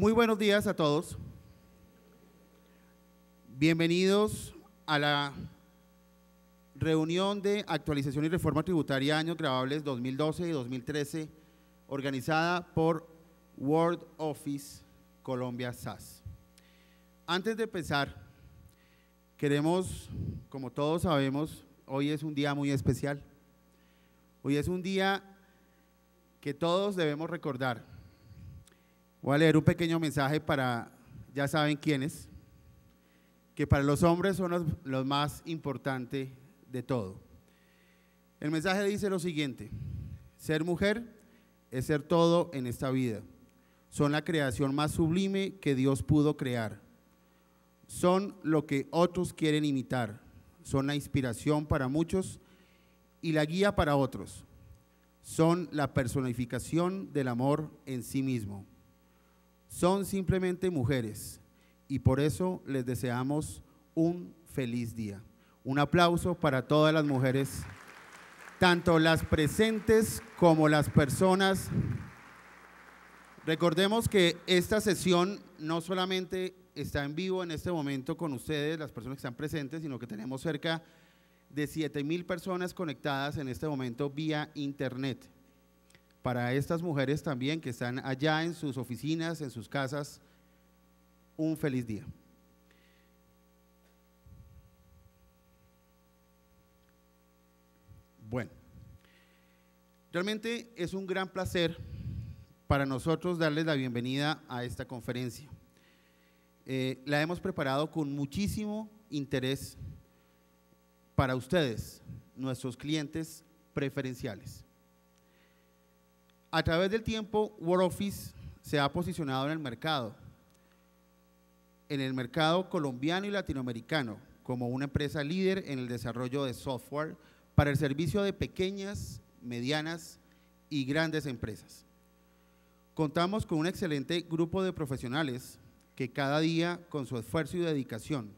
Muy buenos días a todos. Bienvenidos a la reunión de actualización y reforma tributaria años grabables 2012 y 2013, organizada por World Office Colombia SAS. Antes de empezar, queremos, como todos sabemos, hoy es un día muy especial. Hoy es un día que todos debemos recordar. Voy a leer un pequeño mensaje para, ya saben quiénes, que para los hombres son los más importantes de todo. El mensaje dice lo siguiente: ser mujer es ser todo en esta vida. Son la creación más sublime que Dios pudo crear. Son lo que otros quieren imitar. Son la inspiración para muchos y la guía para otros. Son la personificación del amor en sí mismo. Son simplemente mujeres y por eso les deseamos un feliz día. Un aplauso para todas las mujeres, tanto las presentes como las personas. Recordemos que esta sesión no solamente está en vivo en este momento con ustedes, las personas que están presentes, sino que tenemos cerca de 7,000 personas conectadas en este momento vía internet. Para estas mujeres también que están allá en sus oficinas, en sus casas, un feliz día. Bueno, realmente es un gran placer para nosotros darles la bienvenida a esta conferencia. La hemos preparado con muchísimo interés para ustedes, nuestros clientes preferenciales. A través del tiempo, World Office se ha posicionado en el mercado colombiano y latinoamericano, como una empresa líder en el desarrollo de software para el servicio de pequeñas, medianas y grandes empresas. Contamos con un excelente grupo de profesionales que cada día, con su esfuerzo y dedicación,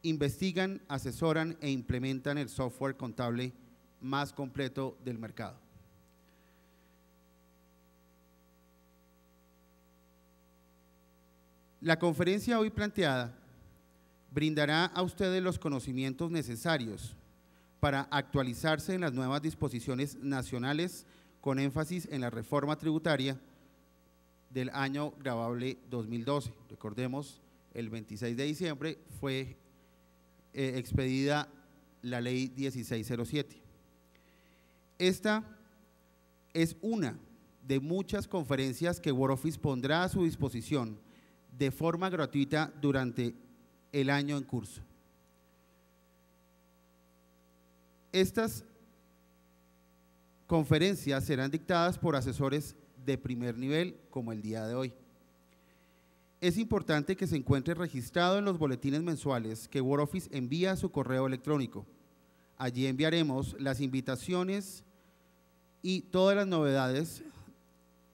investigan, asesoran e implementan el software contable más completo del mercado. La conferencia hoy planteada brindará a ustedes los conocimientos necesarios para actualizarse en las nuevas disposiciones nacionales con énfasis en la reforma tributaria del año grabable 2012. Recordemos, el 26 de diciembre fue expedida la ley 1607. Esta es una de muchas conferencias que World Office pondrá a su disposición de forma gratuita durante el año en curso. Estas conferencias serán dictadas por asesores de primer nivel, como el día de hoy. Es importante que se encuentre registrado en los boletines mensuales que World Office envía a su correo electrónico. Allí enviaremos las invitaciones y todas las novedades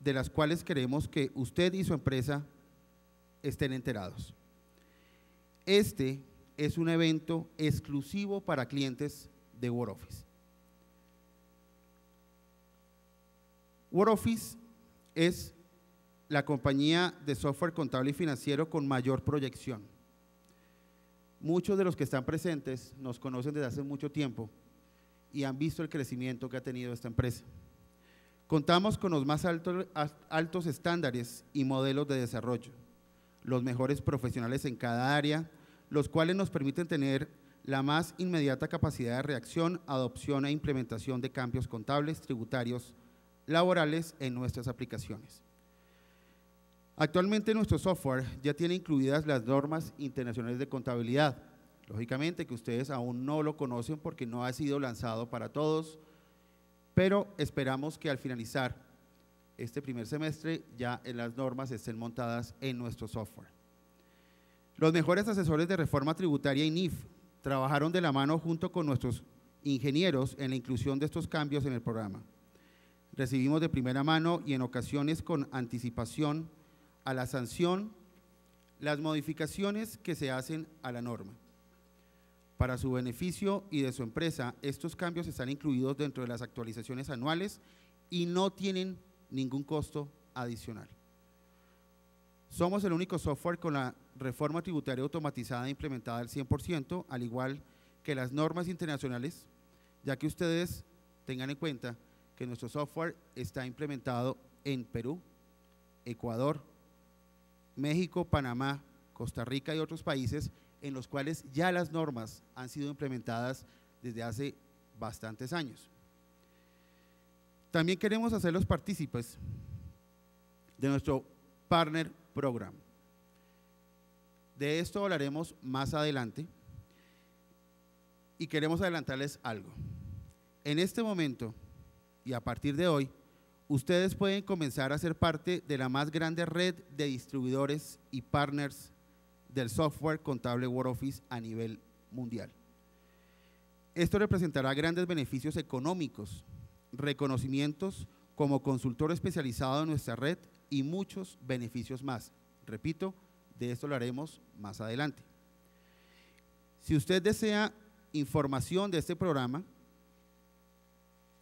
de las cuales queremos que usted y su empresa estén enterados. Este es un evento exclusivo para clientes de World Office. World Office es la compañía de software contable y financiero con mayor proyección. Muchos de los que están presentes nos conocen desde hace mucho tiempo y han visto el crecimiento que ha tenido esta empresa. Contamos con los más altos estándares y modelos de desarrollo, los mejores profesionales en cada área, los cuales nos permiten tener la más inmediata capacidad de reacción, adopción e implementación de cambios contables, tributarios, laborales en nuestras aplicaciones. Actualmente nuestro software ya tiene incluidas las normas internacionales de contabilidad. Lógicamente que ustedes aún no lo conocen porque no ha sido lanzado para todos, pero esperamos que al finalizar este primer semestre ya las normas estén montadas en nuestro software. Los mejores asesores de reforma tributaria y NIF trabajaron de la mano junto con nuestros ingenieros en la inclusión de estos cambios en el programa. Recibimos de primera mano y en ocasiones con anticipación a la sanción las modificaciones que se hacen a la norma. Para su beneficio y de su empresa, estos cambios están incluidos dentro de las actualizaciones anuales y no tienen ningún costo adicional. Somos el único software con la reforma tributaria automatizada e implementada al 100%, al igual que las normas internacionales, ya que ustedes tengan en cuenta que nuestro software está implementado en Perú, Ecuador, México, Panamá, Costa Rica y otros países en los cuales ya las normas han sido implementadas desde hace bastantes años. También queremos hacerlos partícipes de nuestro Partner Program. De esto hablaremos más adelante y queremos adelantarles algo. En este momento y a partir de hoy, ustedes pueden comenzar a ser parte de la más grande red de distribuidores y partners del software contable WordOffice a nivel mundial. Esto representará grandes beneficios económicos, reconocimientos como consultor especializado en nuestra red y muchos beneficios más. Repito, de esto lo haremos más adelante. Si usted desea información de este programa,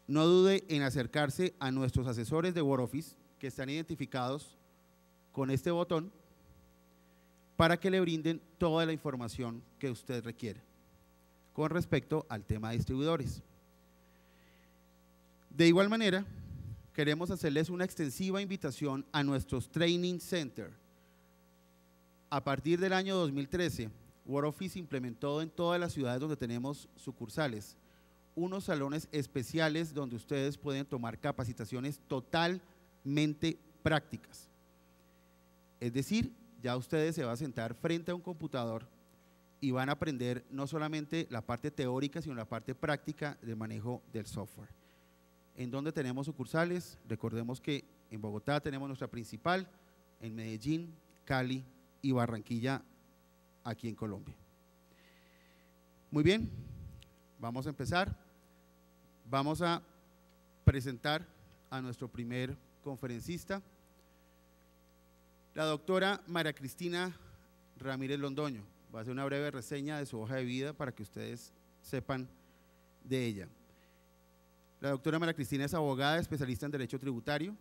no dude en acercarse a nuestros asesores de WordOffice que están identificados con este botón para que le brinden toda la información que usted requiere con respecto al tema de distribuidores. De igual manera, queremos hacerles una extensiva invitación a nuestros Training Center. A partir del año 2013, WordOffice implementó en todas las ciudades donde tenemos sucursales unos salones especiales donde ustedes pueden tomar capacitaciones totalmente prácticas. Es decir, ya ustedes se van a sentar frente a un computador y van a aprender no solamente la parte teórica, sino la parte práctica del manejo del software. ¿En dónde tenemos sucursales? Recordemos que en Bogotá tenemos nuestra principal, en Medellín, Cali y Barranquilla, aquí en Colombia. Muy bien, vamos a empezar. Vamos a presentar a nuestro primer conferencista, la doctora María Cristina Ramírez Londoño. Va a hacer una breve reseña de su hoja de vida para que ustedes sepan de ella. La doctora María Cristina es abogada especialista en Derecho Tributario.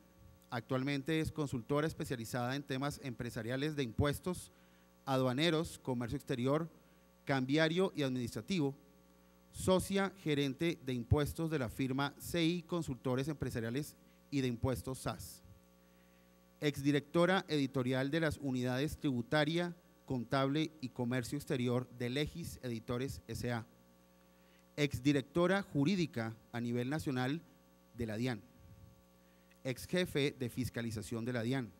Actualmente es consultora especializada en temas empresariales de impuestos, aduaneros, comercio exterior, cambiario y administrativo. Socia gerente de impuestos de la firma CI Consultores Empresariales y de Impuestos SAS. Exdirectora editorial de las unidades tributaria, contable y comercio exterior de Legis Editores S.A. Exdirectora jurídica a nivel nacional de la DIAN. Exjefe de fiscalización de la DIAN.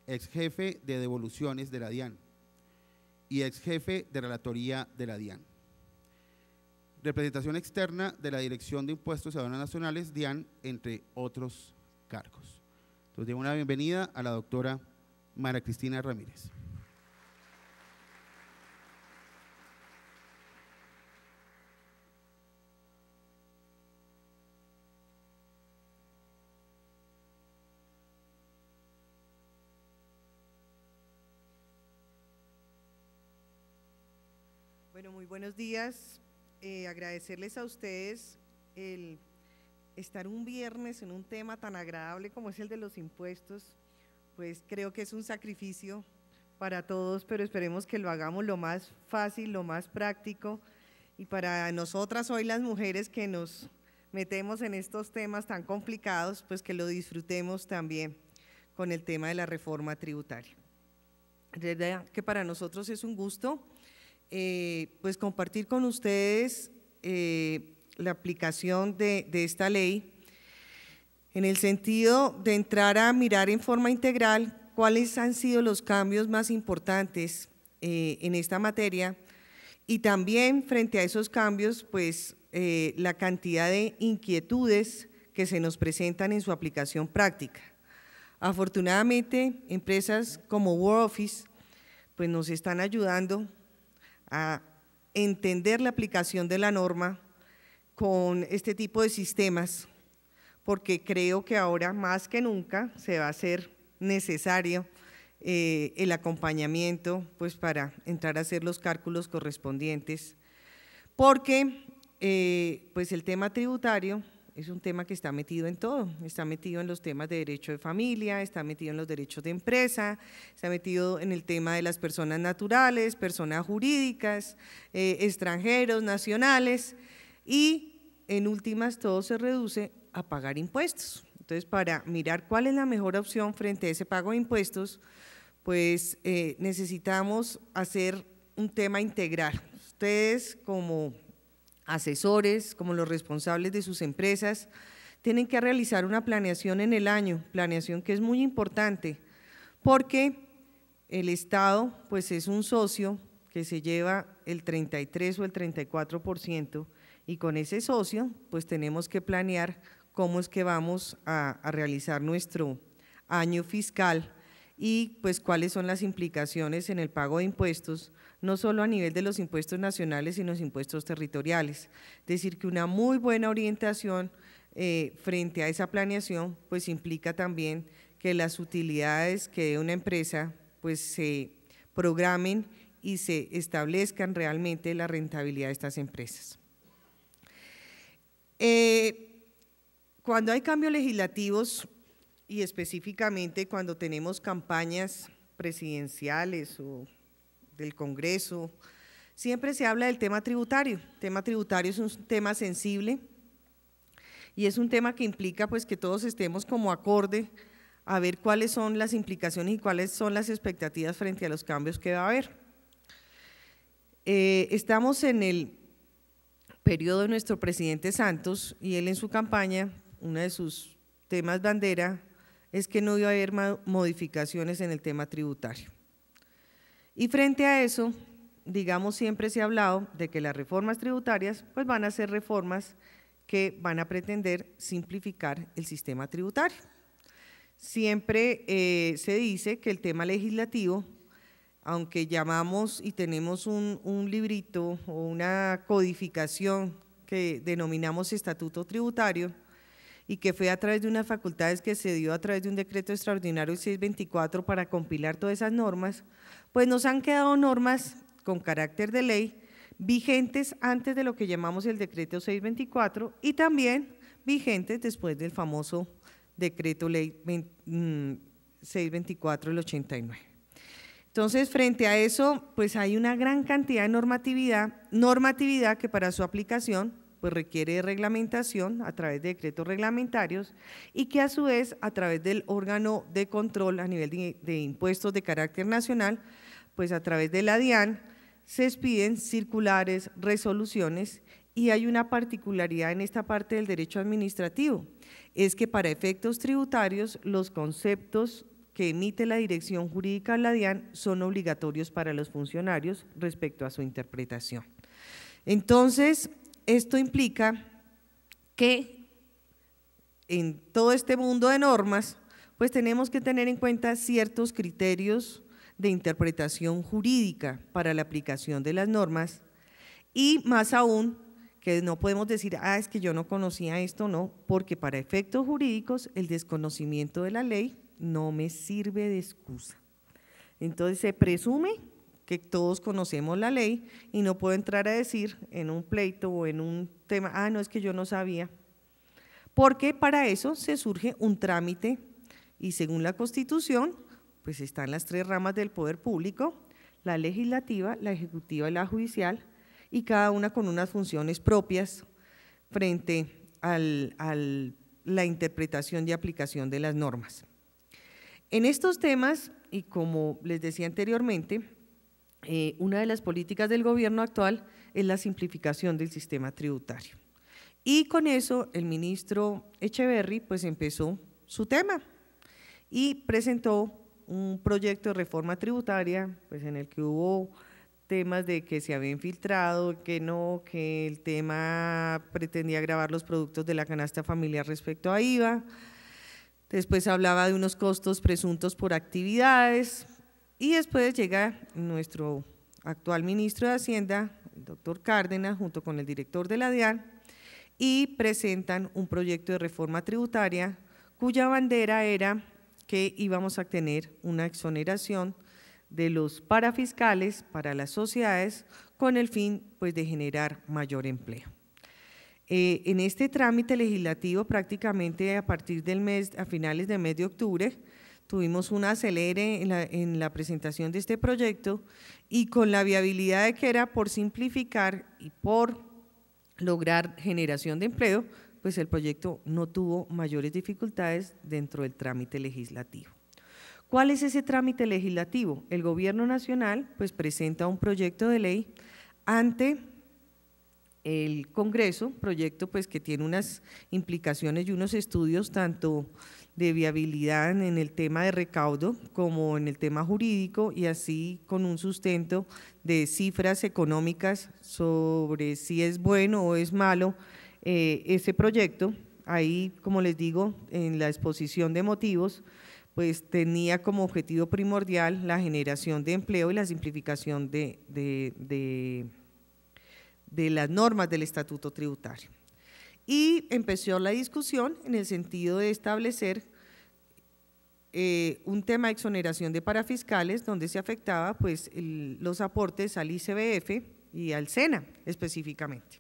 Exjefe de devoluciones de la DIAN. Y exjefe de relatoría de la DIAN. Representación externa de la Dirección de Impuestos y Aduanas Nacionales, DIAN, entre otros cargos. Entonces, doy una bienvenida a la doctora María Cristina Ramírez. Bueno, muy buenos días. Agradecerles a ustedes el estar un viernes en un tema tan agradable como es el de los impuestos. Pues creo que es un sacrificio para todos, pero esperemos que lo hagamos lo más fácil, lo más práctico, y para nosotras hoy las mujeres que nos metemos en estos temas tan complicados, pues que lo disfrutemos también con el tema de la reforma tributaria. De verdad que para nosotros es un gusto pues compartir con ustedes la aplicación de esta ley en el sentido de entrar a mirar en forma integral cuáles han sido los cambios más importantes en esta materia y también frente a esos cambios pues la cantidad de inquietudes que se nos presentan en su aplicación práctica. Afortunadamente, empresas como WordOffice pues nos están ayudando a entender la aplicación de la norma con este tipo de sistemas, porque creo que ahora más que nunca se va a hacer necesario el acompañamiento pues para entrar a hacer los cálculos correspondientes, porque pues el tema tributario es un tema que está metido en todo, está metido en los temas de derecho de familia, está metido en los derechos de empresa, está metido en el tema de las personas naturales, personas jurídicas, extranjeros, nacionales, y en últimas todo se reduce a pagar impuestos. Entonces, para mirar cuál es la mejor opción frente a ese pago de impuestos, pues necesitamos hacer un tema integral. Ustedes como asesores, como los responsables de sus empresas, tienen que realizar una planeación en el año, planeación que es muy importante, porque el Estado pues es un socio que se lleva el 33 o el 34%, y con ese socio pues tenemos que planear cómo es que vamos a realizar nuestro año fiscal y pues cuáles son las implicaciones en el pago de impuestos, no solo a nivel de los impuestos nacionales, sino los impuestos territoriales. Es decir, que una muy buena orientación frente a esa planeación, pues implica también que las utilidades que dé una empresa, pues se programen y se establezcan realmente la rentabilidad de estas empresas. Cuando hay cambios legislativos y específicamente cuando tenemos campañas presidenciales o del Congreso, siempre se habla del tema tributario. El tema tributario es un tema sensible y es un tema que implica pues que todos estemos como acorde a ver cuáles son las implicaciones y cuáles son las expectativas frente a los cambios que va a haber. Estamos en el periodo de nuestro presidente Santos y él en su campaña, uno de sus temas bandera es que no iba a haber modificaciones en el tema tributario. Y frente a eso, digamos, siempre se ha hablado de que las reformas tributarias pues van a ser reformas que van a pretender simplificar el sistema tributario. Siempre se dice que el tema legislativo, aunque llamamos y tenemos un librito o una codificación que denominamos estatuto tributario y que fue a través de unas facultades que se dio a través de un decreto extraordinario 624 para compilar todas esas normas, pues nos han quedado normas con carácter de ley vigentes antes de lo que llamamos el decreto 624 y también vigentes después del famoso decreto ley 624 del 89. Entonces, frente a eso, pues hay una gran cantidad de normatividad que para su aplicación pues requiere de reglamentación a través de decretos reglamentarios y que a su vez a través del órgano de control a nivel de impuestos de carácter nacional, pues a través de la DIAN se expiden circulares, resoluciones y hay una particularidad en esta parte del derecho administrativo, es que para efectos tributarios los conceptos que emite la Dirección Jurídica de la DIAN son obligatorios para los funcionarios respecto a su interpretación. Entonces, esto implica que en todo este mundo de normas, pues tenemos que tener en cuenta ciertos criterios de interpretación jurídica para la aplicación de las normas y más aún que no podemos decir, es que yo no conocía esto, no, porque para efectos jurídicos el desconocimiento de la ley no me sirve de excusa. Entonces se presume que todos conocemos la ley y no puedo entrar a decir en un pleito o en un tema, no es que yo no sabía, porque para eso se surge un trámite y según la Constitución, pues están las tres ramas del poder público, la legislativa, la ejecutiva y la judicial, y cada una con unas funciones propias frente a la interpretación y aplicación de las normas. En estos temas, y como les decía anteriormente, una de las políticas del gobierno actual es la simplificación del sistema tributario. Y con eso el ministro Echeverry pues empezó su tema y presentó un proyecto de reforma tributaria pues en el que hubo temas de que se había infiltrado, que no, que el tema pretendía gravar los productos de la canasta familiar respecto a IVA, después hablaba de unos costos presuntos por actividades y después llega nuestro actual ministro de Hacienda, el doctor Cárdenas, junto con el director de la DIAN y presentan un proyecto de reforma tributaria cuya bandera era que íbamos a tener una exoneración de los parafiscales para las sociedades con el fin pues, de generar mayor empleo. En este trámite legislativo, prácticamente a partir del mes, a finales del mes de octubre, tuvimos un acelere en la presentación de este proyecto y con la viabilidad de que era por simplificar y por lograr generación de empleo, pues el proyecto no tuvo mayores dificultades dentro del trámite legislativo. ¿Cuál es ese trámite legislativo? El Gobierno Nacional pues presenta un proyecto de ley ante el Congreso, proyecto pues que tiene unas implicaciones y unos estudios tanto de viabilidad en el tema de recaudo como en el tema jurídico y así con un sustento de cifras económicas sobre si es bueno o es malo ese proyecto. Ahí, como les digo, en la exposición de motivos, pues tenía como objetivo primordial la generación de empleo y la simplificación de las normas del Estatuto Tributario. Y empezó la discusión en el sentido de establecer un tema de exoneración de parafiscales donde se afectaba pues los aportes al ICBF y al SENA específicamente.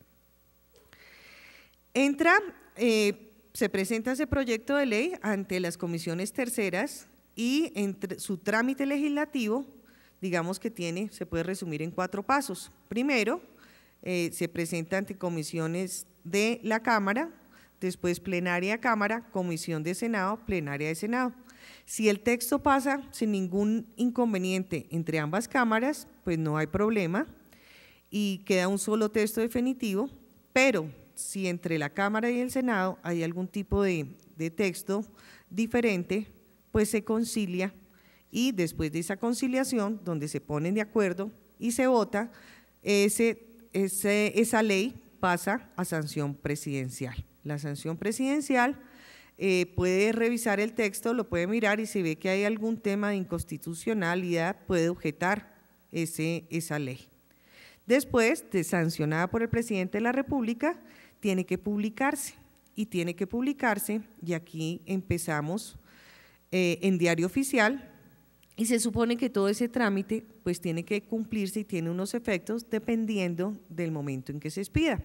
Se presenta ese proyecto de ley ante las comisiones terceras y entre su trámite legislativo, digamos que se puede resumir en 4 pasos. Primero, se presenta ante comisiones de la Cámara, después plenaria Cámara, comisión de Senado, plenaria de Senado. Si el texto pasa sin ningún inconveniente entre ambas cámaras, pues no hay problema y queda un solo texto definitivo, pero si entre la Cámara y el Senado hay algún tipo de texto diferente, pues se concilia y después de esa conciliación, donde se ponen de acuerdo y se vota, esa ley pasa a sanción presidencial. La sanción presidencial puede revisar el texto, lo puede mirar y si ve que hay algún tema de inconstitucionalidad puede objetar esa ley. Después de sancionada por el presidente de la República, tiene que publicarse y aquí empezamos en Diario Oficial y se supone que todo ese trámite pues tiene que cumplirse y tiene unos efectos dependiendo del momento en que se expida.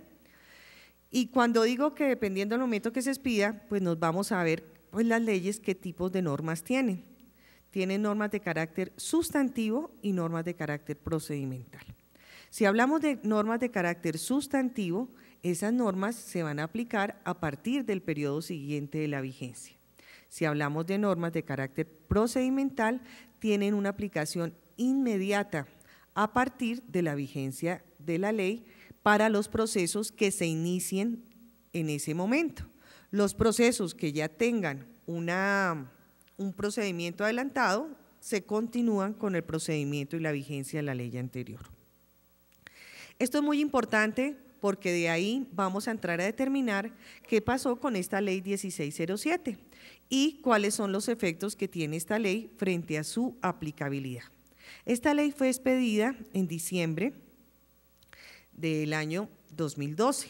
Y cuando digo que dependiendo del momento que se expida, pues nos vamos a ver pues las leyes qué tipos de normas tienen. Tienen normas de carácter sustantivo y normas de carácter procedimental. Si hablamos de normas de carácter sustantivo, esas normas se van a aplicar a partir del periodo siguiente de la vigencia. Si hablamos de normas de carácter procedimental, tienen una aplicación inmediata a partir de la vigencia de la ley para los procesos que se inicien en ese momento. Los procesos que ya tengan un procedimiento adelantado se continúan con el procedimiento y la vigencia de la ley anterior. Esto es muy importante porque de ahí vamos a entrar a determinar qué pasó con esta ley 1607 y cuáles son los efectos que tiene esta ley frente a su aplicabilidad. Esta ley fue expedida en diciembre del año 2012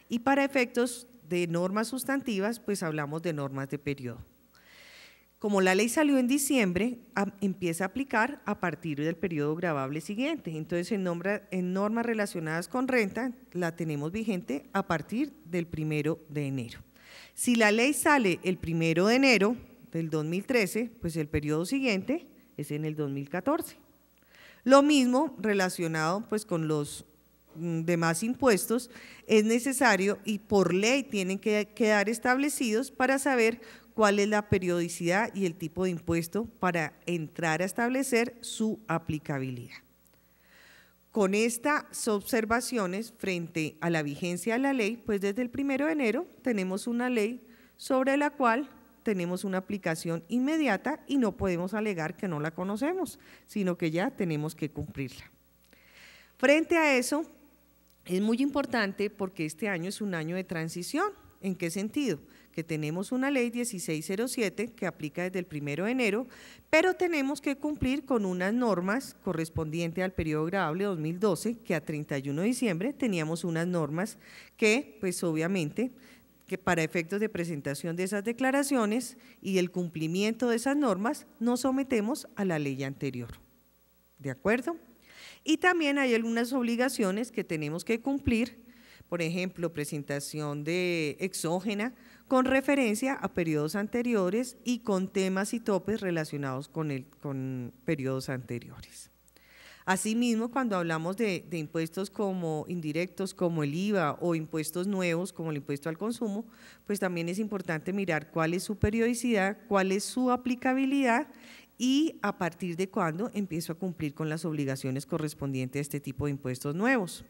y para efectos de normas sustantivas, pues hablamos de normas de periodo. Como la ley salió en diciembre, empieza a aplicar a partir del periodo gravable siguiente. Entonces, en normas relacionadas con renta, la tenemos vigente a partir del 1 de enero. Si la ley sale el 1 de enero del 2013, pues el periodo siguiente es en el 2014. Lo mismo relacionado pues con los demás impuestos, es necesario y por ley tienen que quedar establecidos para saber cuál es la periodicidad y el tipo de impuesto para entrar a establecer su aplicabilidad. Con estas observaciones frente a la vigencia de la ley, pues desde el 1 de enero tenemos una ley sobre la cual tenemos una aplicación inmediata y no podemos alegar que no la conocemos, sino que ya tenemos que cumplirla. Frente a eso, es muy importante porque este año es un año de transición. ¿En qué sentido? Que tenemos una ley 1607 que aplica desde el 1 de enero, pero tenemos que cumplir con unas normas correspondientes al periodo gravable 2012, que a 31 de diciembre teníamos unas normas que, pues obviamente, que para efectos de presentación de esas declaraciones y el cumplimiento de esas normas, nos sometemos a la ley anterior. ¿De acuerdo? Y también hay algunas obligaciones que tenemos que cumplir por ejemplo, presentación de exógena con referencia a periodos anteriores y con temas y topes relacionados con periodos anteriores. Asimismo, cuando hablamos de impuestos como indirectos, como el IVA, o impuestos nuevos, como el impuesto al consumo, pues también es importante mirar cuál es su periodicidad, cuál es su aplicabilidad y a partir de cuándo empiezo a cumplir con las obligaciones correspondientes a este tipo de impuestos nuevos.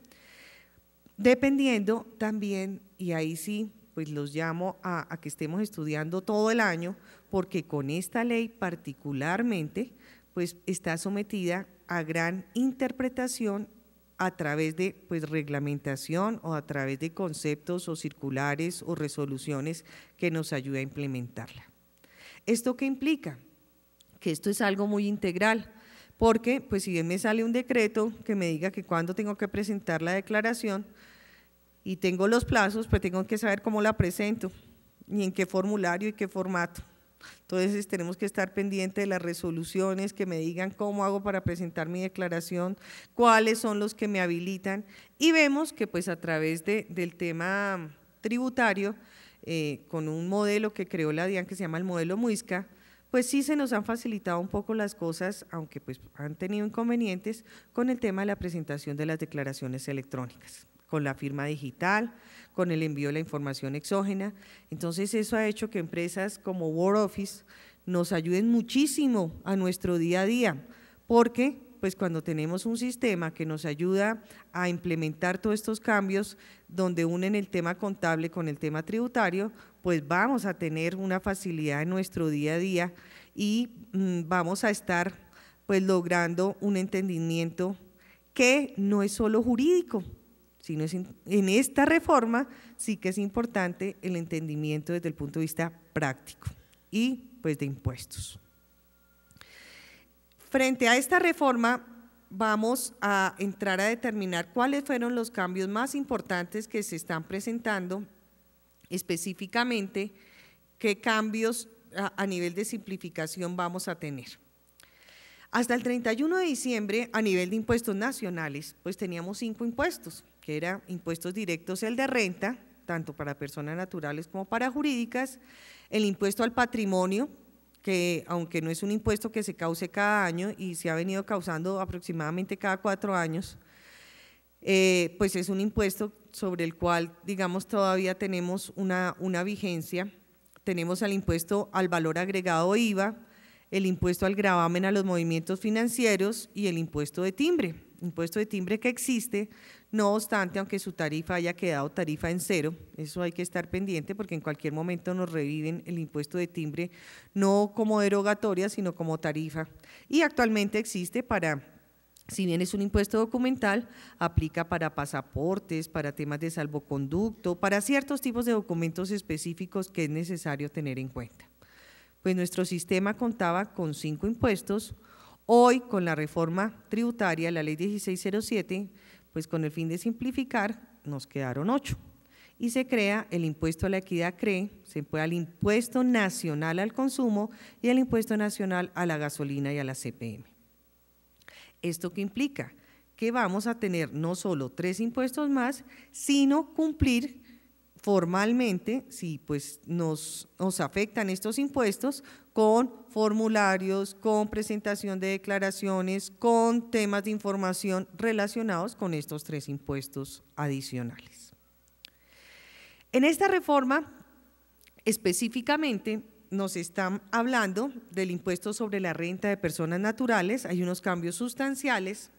Dependiendo también, y ahí sí, pues los llamo a que estemos estudiando todo el año, porque con esta ley particularmente, pues está sometida a gran interpretación a través de pues, reglamentación o a través de conceptos o circulares o resoluciones que nos ayude a implementarla. ¿Esto qué implica? Que esto es algo muy integral, porque pues si bien me sale un decreto que me diga que cuándo tengo que presentar la declaración y tengo los plazos, pues tengo que saber cómo la presento y en qué formulario y qué formato. Entonces tenemos que estar pendientes de las resoluciones que me digan cómo hago para presentar mi declaración, cuáles son los que me habilitan y vemos que pues a través del tema tributario, con un modelo que creó la DIAN que se llama el modelo Muisca, pues sí se nos han facilitado un poco las cosas, aunque pues han tenido inconvenientes con el tema de la presentación de las declaraciones electrónicas, con la firma digital, con el envío de la información exógena. Entonces eso ha hecho que empresas como WordOffice nos ayuden muchísimo a nuestro día a día, porque pues cuando tenemos un sistema que nos ayuda a implementar todos estos cambios, donde unen el tema contable con el tema tributario, pues vamos a tener una facilidad en nuestro día a día y vamos a estar pues logrando un entendimiento que no es solo jurídico, sino en esta reforma sí que es importante el entendimiento desde el punto de vista práctico y pues de impuestos. Frente a esta reforma vamos a entrar a determinar cuáles fueron los cambios más importantes que se están presentando, específicamente qué cambios a nivel de simplificación vamos a tener. Hasta el 31 de diciembre, a nivel de impuestos nacionales, pues teníamos 5 impuestos, que eran impuestos directos, el de renta, tanto para personas naturales como para jurídicas, el impuesto al patrimonio, que aunque no es un impuesto que se cause cada año y se ha venido causando aproximadamente cada 4 años, pues es un impuesto sobre el cual, digamos, todavía tenemos una vigencia. Tenemos el impuesto al valor agregado IVA, el impuesto al gravamen a los movimientos financieros y el impuesto de timbre que existe, no obstante, aunque su tarifa haya quedado tarifa en cero, eso hay que estar pendiente porque en cualquier momento nos reviven el impuesto de timbre, no como derogatoria, sino como tarifa. Y actualmente existe para, si bien es un impuesto documental, aplica para pasaportes, para temas de salvoconducto, para ciertos tipos de documentos específicos que es necesario tener en cuenta. Pues nuestro sistema contaba con 5 impuestos, hoy con la reforma tributaria, la ley 1607, pues con el fin de simplificar, nos quedaron 8 y se crea el impuesto a la equidad CRE, se emplea el impuesto nacional al consumo y el impuesto nacional a la gasolina y a la CPM. ¿Esto qué implica? Que vamos a tener no solo 3 impuestos más, sino cumplir formalmente, si pues nos afectan estos impuestos, con formularios, con presentación de declaraciones, con temas de información relacionados con estos 3 impuestos adicionales. En esta reforma, específicamente, nos están hablando del impuesto sobre la renta de personas naturales, hay unos cambios sustanciales.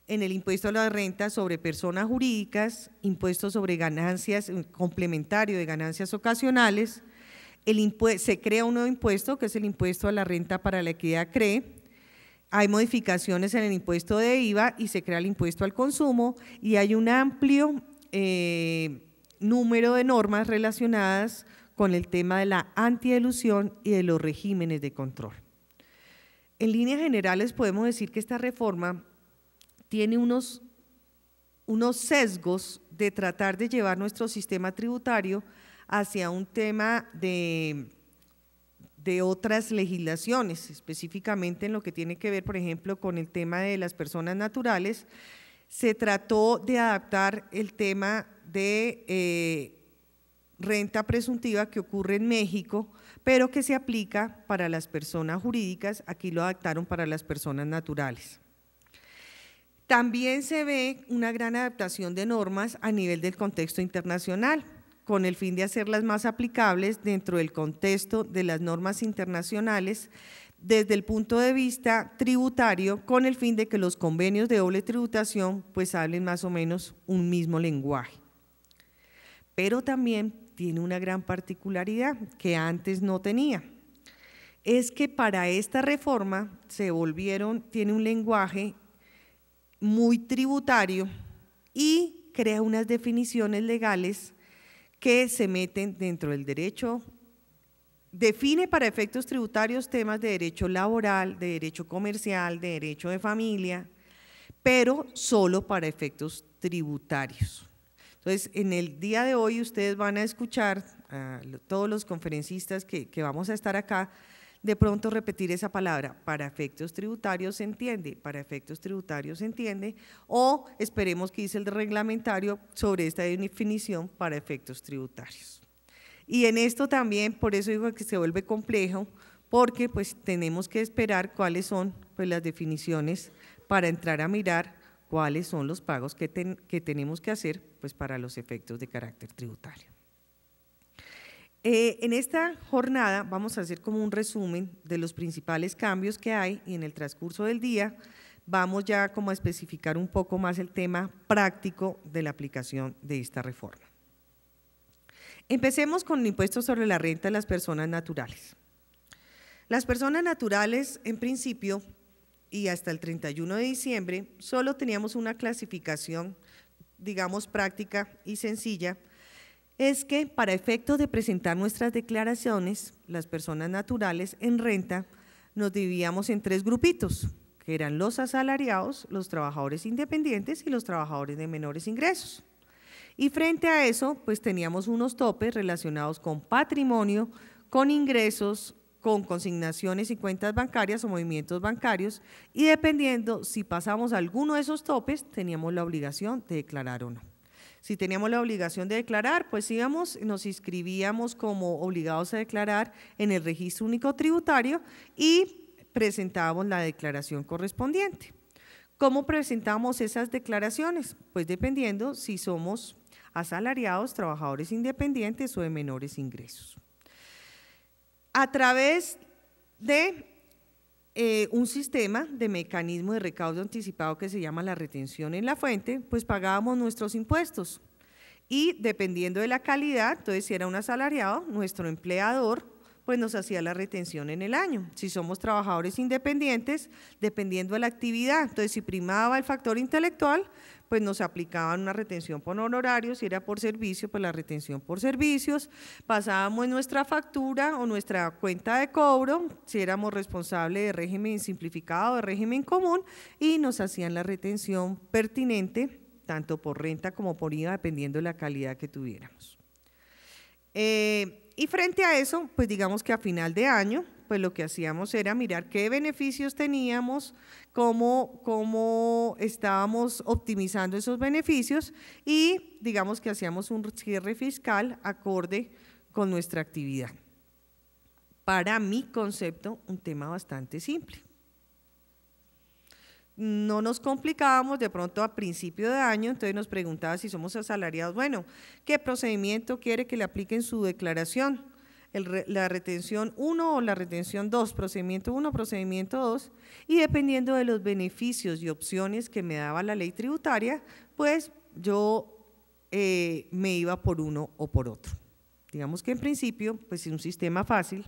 En el impuesto a la renta sobre personas jurídicas, impuesto sobre ganancias, complementario de ganancias ocasionales, se crea un nuevo impuesto que es el impuesto a la renta para la equidad CRE, hay modificaciones en el impuesto de IVA y se crea el impuesto al consumo y hay un amplio número de normas relacionadas con el tema de la antielusión y de los regímenes de control. En líneas generales podemos decir que esta reforma tiene unos sesgos de tratar de llevar nuestro sistema tributario hacia un tema de otras legislaciones, específicamente en lo que tiene que ver, por ejemplo, con el tema de las personas naturales. Se trató de adaptar el tema de renta presuntiva que ocurre en México, pero que se aplica para las personas jurídicas, aquí lo adaptaron para las personas naturales. También se ve una gran adaptación de normas a nivel del contexto internacional, con el fin de hacerlas más aplicables dentro del contexto de las normas internacionales desde el punto de vista tributario, con el fin de que los convenios de doble tributación pues hablen más o menos un mismo lenguaje. Pero también tiene una gran particularidad que antes no tenía. Es que para esta reforma tiene un lenguaje muy tributario y crea unas definiciones legales que se meten dentro del derecho, define para efectos tributarios temas de derecho laboral, de derecho comercial, de derecho de familia, pero solo para efectos tributarios. Entonces, en el día de hoy ustedes van a escuchar a todos los conferencistas que vamos a estar acá, de pronto repetir esa palabra, para efectos tributarios se entiende, para efectos tributarios se entiende, o esperemos que dice el reglamentario sobre esta definición para efectos tributarios. Y en esto también, por eso digo que se vuelve complejo, porque pues tenemos que esperar cuáles son pues, las definiciones para entrar a mirar cuáles son los pagos que tenemos que hacer pues, para los efectos de carácter tributario. En esta jornada vamos a hacer como un resumen de los principales cambios que hay y en el transcurso del día vamos ya como a especificar un poco más el tema práctico de la aplicación de esta reforma. Empecemos con el impuesto sobre la renta de las personas naturales. Las personas naturales, en principio, y hasta el 31 de diciembre, solo teníamos una clasificación, digamos, práctica y sencilla, es que para efectos de presentar nuestras declaraciones, las personas naturales en renta, nos dividíamos en 3 grupitos, que eran los asalariados, los trabajadores independientes y los trabajadores de menores ingresos. Y frente a eso, pues teníamos unos topes relacionados con patrimonio, con ingresos, con consignaciones y cuentas bancarias o movimientos bancarios, y dependiendo si pasamos alguno de esos topes, teníamos la obligación de declarar o no. Si teníamos la obligación de declarar, pues nos inscribíamos como obligados a declarar en el Registro Único Tributario y presentábamos la declaración correspondiente. ¿Cómo presentamos esas declaraciones? Pues dependiendo si somos asalariados, trabajadores independientes o de menores ingresos. A través de un sistema de mecanismo de recaudo anticipado que se llama la retención en la fuente, pues pagábamos nuestros impuestos y dependiendo de la calidad, entonces si era un asalariado, nuestro empleador pues nos hacía la retención en el año. Si somos trabajadores independientes, dependiendo de la actividad, entonces si primaba el factor intelectual, pues nos aplicaban una retención por honorarios, si era por servicio, pues la retención por servicios, pasábamos nuestra factura o nuestra cuenta de cobro, si éramos responsables de régimen simplificado o de régimen común, y nos hacían la retención pertinente, tanto por renta como por IVA, dependiendo de la calidad que tuviéramos. Y frente a eso, pues digamos que a final de año, pues lo que hacíamos era mirar qué beneficios teníamos, cómo estábamos optimizando esos beneficios y digamos que hacíamos un cierre fiscal acorde con nuestra actividad. Para mi concepto, un tema bastante simple. No nos complicábamos de pronto a principio de año, entonces nos preguntaba si somos asalariados, bueno, ¿qué procedimiento quiere que le apliquen su declaración? La retención 1 o la retención 2, procedimiento 1, procedimiento 2, y dependiendo de los beneficios y opciones que me daba la ley tributaria, pues yo me iba por uno o por otro. Digamos que en principio, pues es un sistema fácil.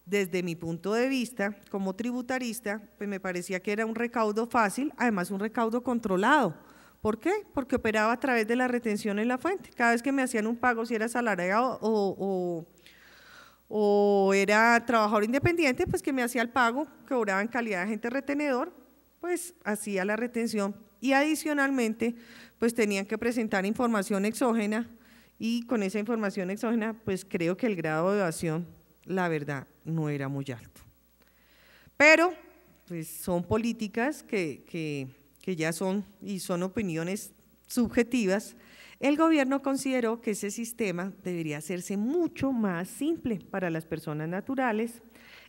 Desde mi punto de vista, como tributarista, pues me parecía que era un recaudo fácil, además un recaudo controlado. ¿Por qué? Porque operaba a través de la retención en la fuente. Cada vez que me hacían un pago, si era asalariado o era trabajador independiente, pues que me hacía el pago, cobraba en calidad de agente retenedor, pues hacía la retención y adicionalmente, pues tenían que presentar información exógena y con esa información exógena, pues creo que el grado de evasión, la verdad, no era muy alto. Pero, pues son políticas que ya son, y son opiniones subjetivas, el gobierno consideró que ese sistema debería hacerse mucho más simple para las personas naturales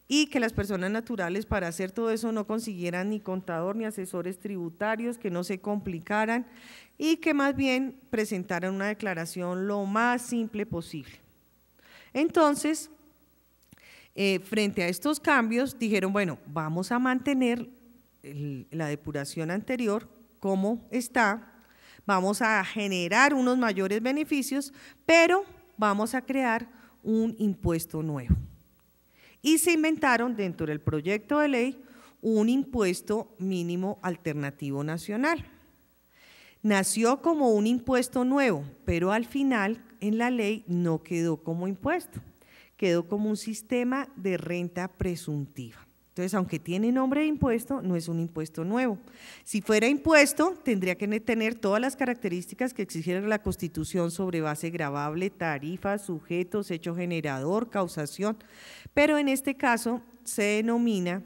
y que las personas naturales para hacer todo eso no consiguieran ni contador ni asesores tributarios, que no se complicaran y que más bien presentaran una declaración lo más simple posible. Entonces, frente a estos cambios, dijeron, bueno, vamos a mantener la depuración anterior como está, vamos a generar unos mayores beneficios, pero vamos a crear un impuesto nuevo. Y se inventaron dentro del proyecto de ley un impuesto mínimo alternativo nacional. Nació como un impuesto nuevo, pero al final en la ley no quedó como impuesto, quedó como un sistema de renta presuntiva. Entonces, aunque tiene nombre de impuesto, no es un impuesto nuevo. Si fuera impuesto, tendría que tener todas las características que exigiera la Constitución sobre base gravable, tarifas, sujetos, hecho generador, causación, pero en este caso se denomina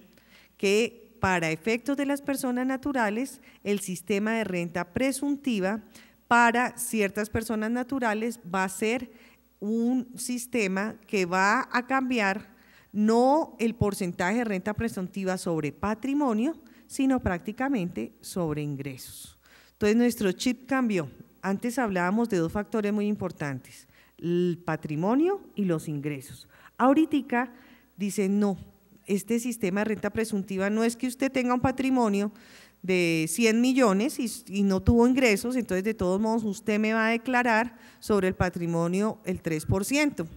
que para efectos de las personas naturales, el sistema de renta presuntiva para ciertas personas naturales va a ser un sistema que va a cambiar no el porcentaje de renta presuntiva sobre patrimonio, sino prácticamente sobre ingresos. Entonces, nuestro chip cambió. Antes hablábamos de dos factores muy importantes, el patrimonio y los ingresos. Ahorita dicen, no, este sistema de renta presuntiva no es que usted tenga un patrimonio de 100 millones y no tuvo ingresos, entonces de todos modos usted me va a declarar sobre el patrimonio el 3%.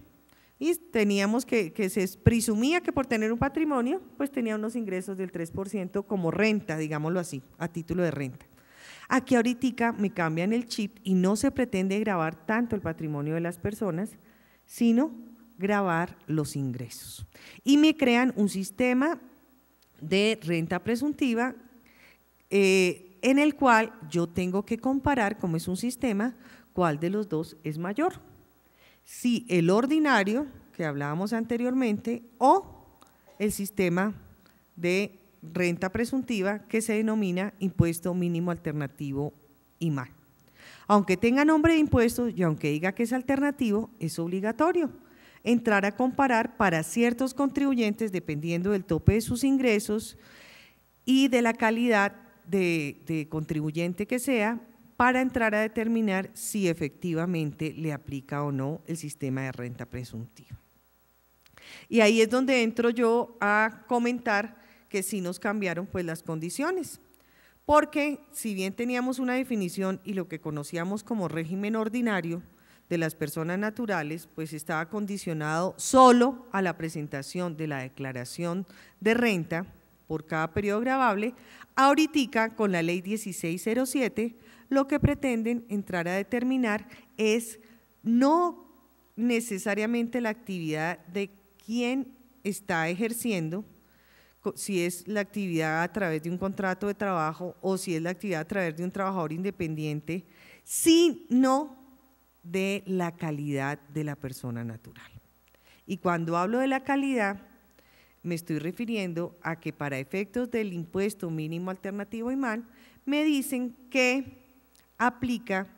Y teníamos que se presumía que por tener un patrimonio, pues tenía unos ingresos del 3% como renta, digámoslo así, a título de renta. Aquí ahorita me cambian el chip y no se pretende gravar tanto el patrimonio de las personas, sino gravar los ingresos. Y me crean un sistema de renta presuntiva en el cual yo tengo que comparar, como es un sistema, cuál de los dos es mayor. Si el ordinario, que hablábamos anteriormente, o el sistema de renta presuntiva que se denomina impuesto mínimo alternativo IMAL. Aunque tenga nombre de impuesto y aunque diga que es alternativo, es obligatorio entrar a comparar para ciertos contribuyentes dependiendo del tope de sus ingresos y de la calidad de contribuyente que sea, para entrar a determinar si efectivamente le aplica o no el sistema de renta presuntiva. Y ahí es donde entro yo a comentar que sí nos cambiaron pues las condiciones, porque si bien teníamos una definición y lo que conocíamos como régimen ordinario de las personas naturales, pues estaba condicionado solo a la presentación de la declaración de renta por cada periodo gravable, ahorita con la ley 1607, lo que pretenden entrar a determinar es no necesariamente la actividad de quién está ejerciendo, si es la actividad a través de un contrato de trabajo o si es la actividad a través de un trabajador independiente, sino de la calidad de la persona natural. Y cuando hablo de la calidad, me estoy refiriendo a que para efectos del impuesto mínimo alternativo IMAL, me dicen que aplica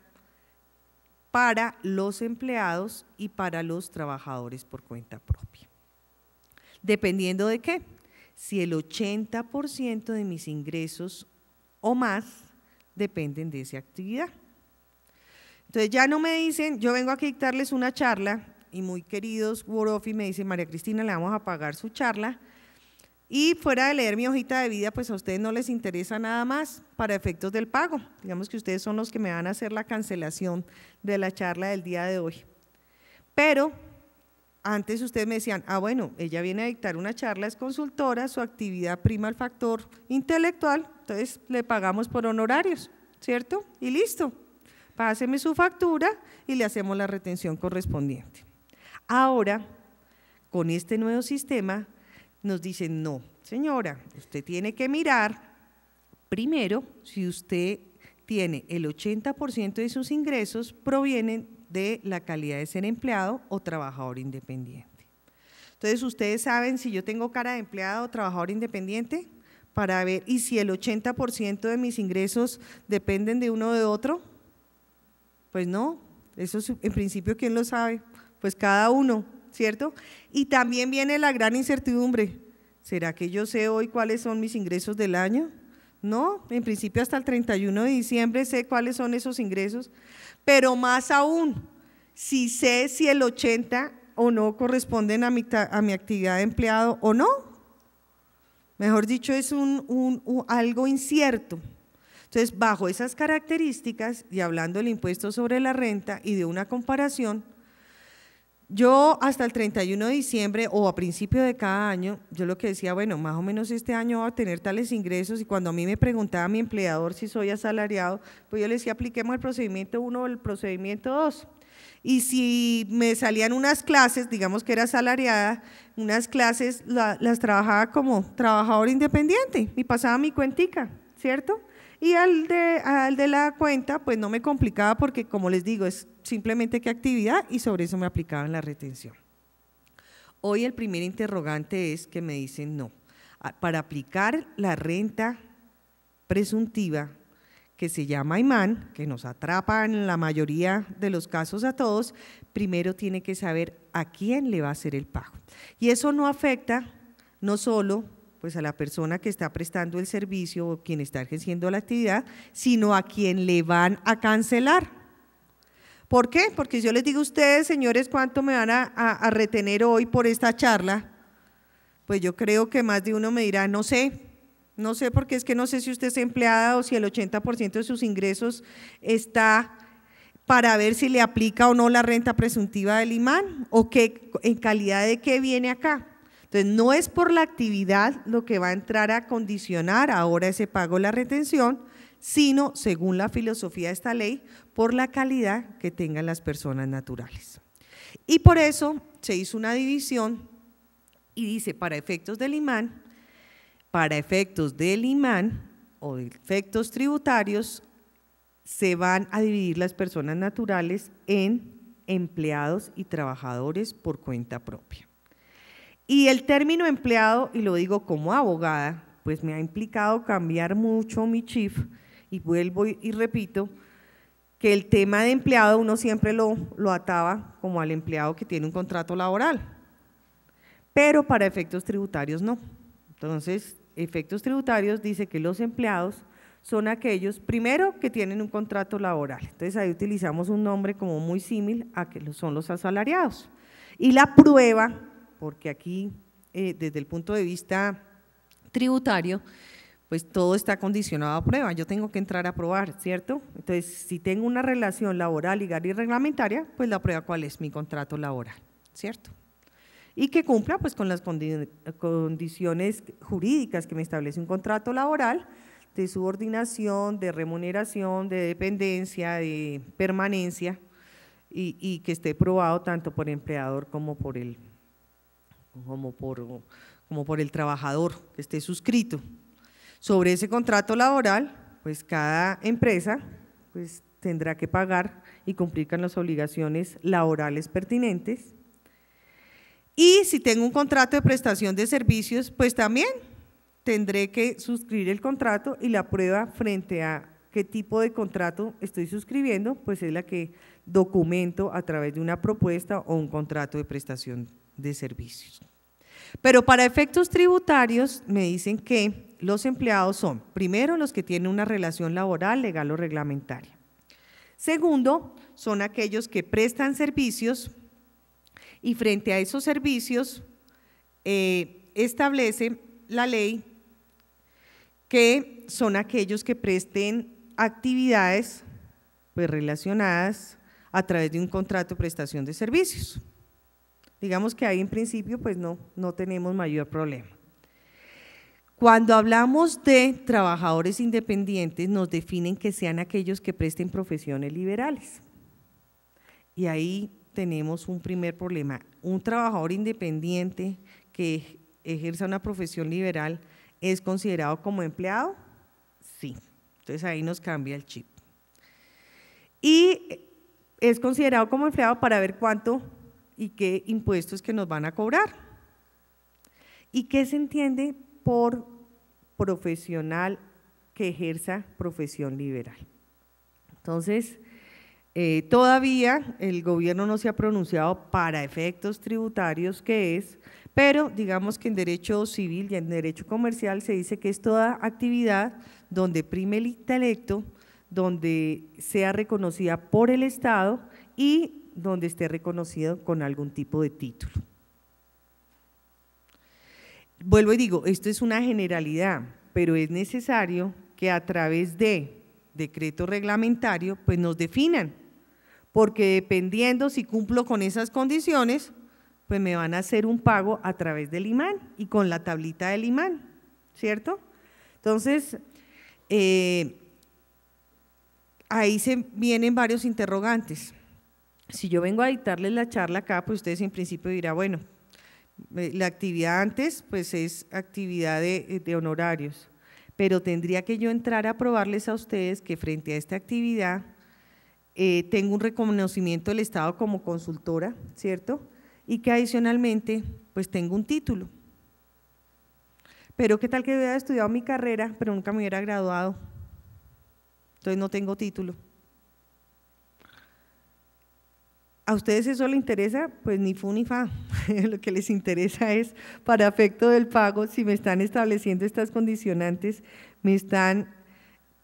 para los empleados y para los trabajadores por cuenta propia. ¿Dependiendo de qué? Si el 80% de mis ingresos o más dependen de esa actividad. Entonces ya no me dicen, yo vengo aquí a dictarles una charla y muy queridos World Office me dicen, María Cristina, le vamos a pagar su charla. Y fuera de leer mi hojita de vida, pues a ustedes no les interesa nada más para efectos del pago. Digamos que ustedes son los que me van a hacer la cancelación de la charla del día de hoy. Pero antes ustedes me decían, bueno, ella viene a dictar una charla, es consultora, su actividad prima el factor intelectual, entonces le pagamos por honorarios, ¿cierto? Y listo, páseme su factura y le hacemos la retención correspondiente. Ahora, con este nuevo sistema, nos dicen, no, señora, usted tiene que mirar primero si usted tiene el 80% de sus ingresos provienen de la calidad de ser empleado o trabajador independiente. Entonces, ustedes saben si yo tengo cara de empleado o trabajador independiente para ver, y si el 80% de mis ingresos dependen de uno o de otro, Pues no, eso en principio, ¿quién lo sabe? Pues cada uno, ¿cierto? Y también viene la gran incertidumbre. ¿Será que yo sé hoy cuáles son mis ingresos del año? No, en principio hasta el 31 de diciembre sé cuáles son esos ingresos, pero más aún, si sé si el 80 o no corresponden a mi actividad de empleado o no. Mejor dicho, es algo incierto. Entonces, bajo esas características y hablando del impuesto sobre la renta y de una comparación, yo hasta el 31 de diciembre o a principio de cada año, yo lo que decía, bueno, más o menos este año voy a tener tales ingresos, y cuando a mí me preguntaba mi empleador si soy asalariado, pues yo le decía, apliquemos el procedimiento 1 o el procedimiento 2. Y si me salían unas clases, digamos que era asalariada, unas clases las trabajaba como trabajador independiente y pasaba mi cuentica, ¿cierto? Y al de la cuenta, pues no me complicaba porque, como les digo, es simplemente qué actividad, y sobre eso me aplicaban la retención. Hoy el primer interrogante es que me dicen no. Para aplicar la renta presuntiva, que se llama IMAN, que nos atrapa en la mayoría de los casos a todos, primero tiene que saber a quién le va a hacer el pago. Y eso no afecta no solo pues a la persona que está prestando el servicio o quien está ejerciendo la actividad, sino a quien le van a cancelar. ¿Por qué? Porque yo les digo a ustedes, señores, ¿cuánto me van a retener hoy por esta charla? Pues yo creo que más de uno me dirá, no sé, porque es que no sé si usted es empleada o si el 80% de sus ingresos está para ver si le aplica o no la renta presuntiva del IMAN, o en calidad de qué viene acá. Entonces, no es por la actividad lo que va a entrar a condicionar ahora ese pago de la retención, sino, según la filosofía de esta ley, por la calidad que tengan las personas naturales. Y por eso se hizo una división y dice, para efectos del IMAN o de efectos tributarios, se van a dividir las personas naturales en empleados y trabajadores por cuenta propia. Y el término empleado, y lo digo como abogada, pues me ha implicado cambiar mucho mi chip, y vuelvo y repito que el tema de empleado uno siempre lo ataba como al empleado que tiene un contrato laboral, pero para efectos tributarios no. Entonces, efectos tributarios dice que los empleados son aquellos, primero, que tienen un contrato laboral. Entonces, ahí utilizamos un nombre como muy símil a que son los asalariados. Y la prueba, porque aquí, desde el punto de vista tributario, pues todo está condicionado a prueba. Yo tengo que entrar a probar, ¿cierto? Entonces, si tengo una relación laboral, legal y reglamentaria, pues la prueba, ¿cuál es? Mi contrato laboral, ¿cierto? Y que cumpla pues con las condiciones jurídicas que me establece un contrato laboral, de subordinación, de remuneración, de dependencia, de permanencia, y que esté probado tanto por empleador como por el trabajador que esté suscrito. Sobre ese contrato laboral, pues cada empresa pues tendrá que pagar y cumplir con las obligaciones laborales pertinentes. Y si tengo un contrato de prestación de servicios, pues también tendré que suscribir el contrato, y la prueba frente a qué tipo de contrato estoy suscribiendo, pues es la que documento a través de una propuesta o un contrato de prestación de servicios. Pero para efectos tributarios me dicen que los empleados son, primero, los que tienen una relación laboral, legal o reglamentaria. Segundo, son aquellos que prestan servicios, y frente a esos servicios establece la ley que son aquellos que presten actividades pues relacionadas a través de un contrato de prestación de servicios. Digamos que ahí en principio pues no tenemos mayor problema. Cuando hablamos de trabajadores independientes, nos definen que sean aquellos que presten profesiones liberales. Y ahí tenemos un primer problema. Un trabajador independiente que ejerza una profesión liberal, ¿es considerado como empleado? Sí. Entonces ahí nos cambia el chip. Y es considerado como empleado para ver cuánto y qué impuestos que nos van a cobrar. ¿Y qué se entiende por profesional que ejerza profesión liberal? Entonces, Todavía el gobierno no se ha pronunciado para efectos tributarios qué es, pero digamos que en derecho civil y en derecho comercial se dice que es toda actividad donde prime el intelecto, donde sea reconocida por el Estado y donde esté reconocido con algún tipo de título. Vuelvo y digo, esto es una generalidad, pero es necesario que a través de decreto reglamentario pues nos definan, porque dependiendo si cumplo con esas condiciones, pues me van a hacer un pago a través del imán y con la tablita del imán, ¿cierto? Entonces, ahí se vienen varios interrogantes. Si yo vengo a dictarles la charla acá, pues ustedes en principio dirán, bueno, la actividad antes pues es actividad de honorarios, pero tendría que yo entrar a probarles a ustedes que frente a esta actividad tengo un reconocimiento del Estado como consultora, ¿cierto? Y que adicionalmente pues tengo un título. Pero qué tal que hubiera estudiado mi carrera, pero nunca me hubiera graduado, entonces no tengo título. ¿A ustedes eso les interesa? Pues ni fu ni fa, lo que les interesa es para efecto del pago, si me están estableciendo estas condicionantes, me están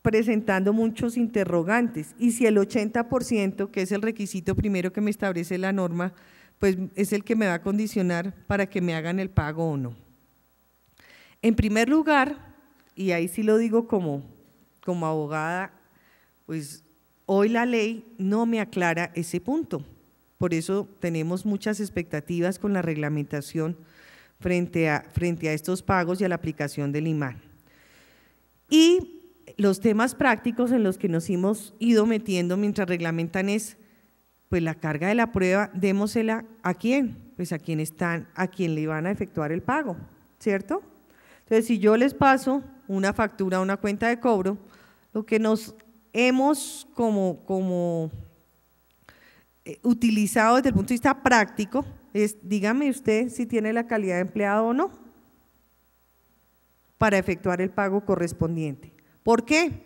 presentando muchos interrogantes y si el 80%, que es el requisito primero que me establece la norma, pues es el que me va a condicionar para que me hagan el pago o no. En primer lugar, y ahí sí lo digo como abogada, pues hoy la ley no me aclara ese punto. Por eso tenemos muchas expectativas con la reglamentación frente a estos pagos y a la aplicación del imán. Y los temas prácticos en los que nos hemos ido metiendo mientras reglamentan es, pues la carga de la prueba, démosela ¿a quién? Pues a quien le van a efectuar el pago, ¿cierto? Entonces, si yo les paso una factura, una cuenta de cobro, lo que nos hemos como utilizado desde el punto de vista práctico es, dígame usted si tiene la calidad de empleado o no para efectuar el pago correspondiente. ¿Por qué?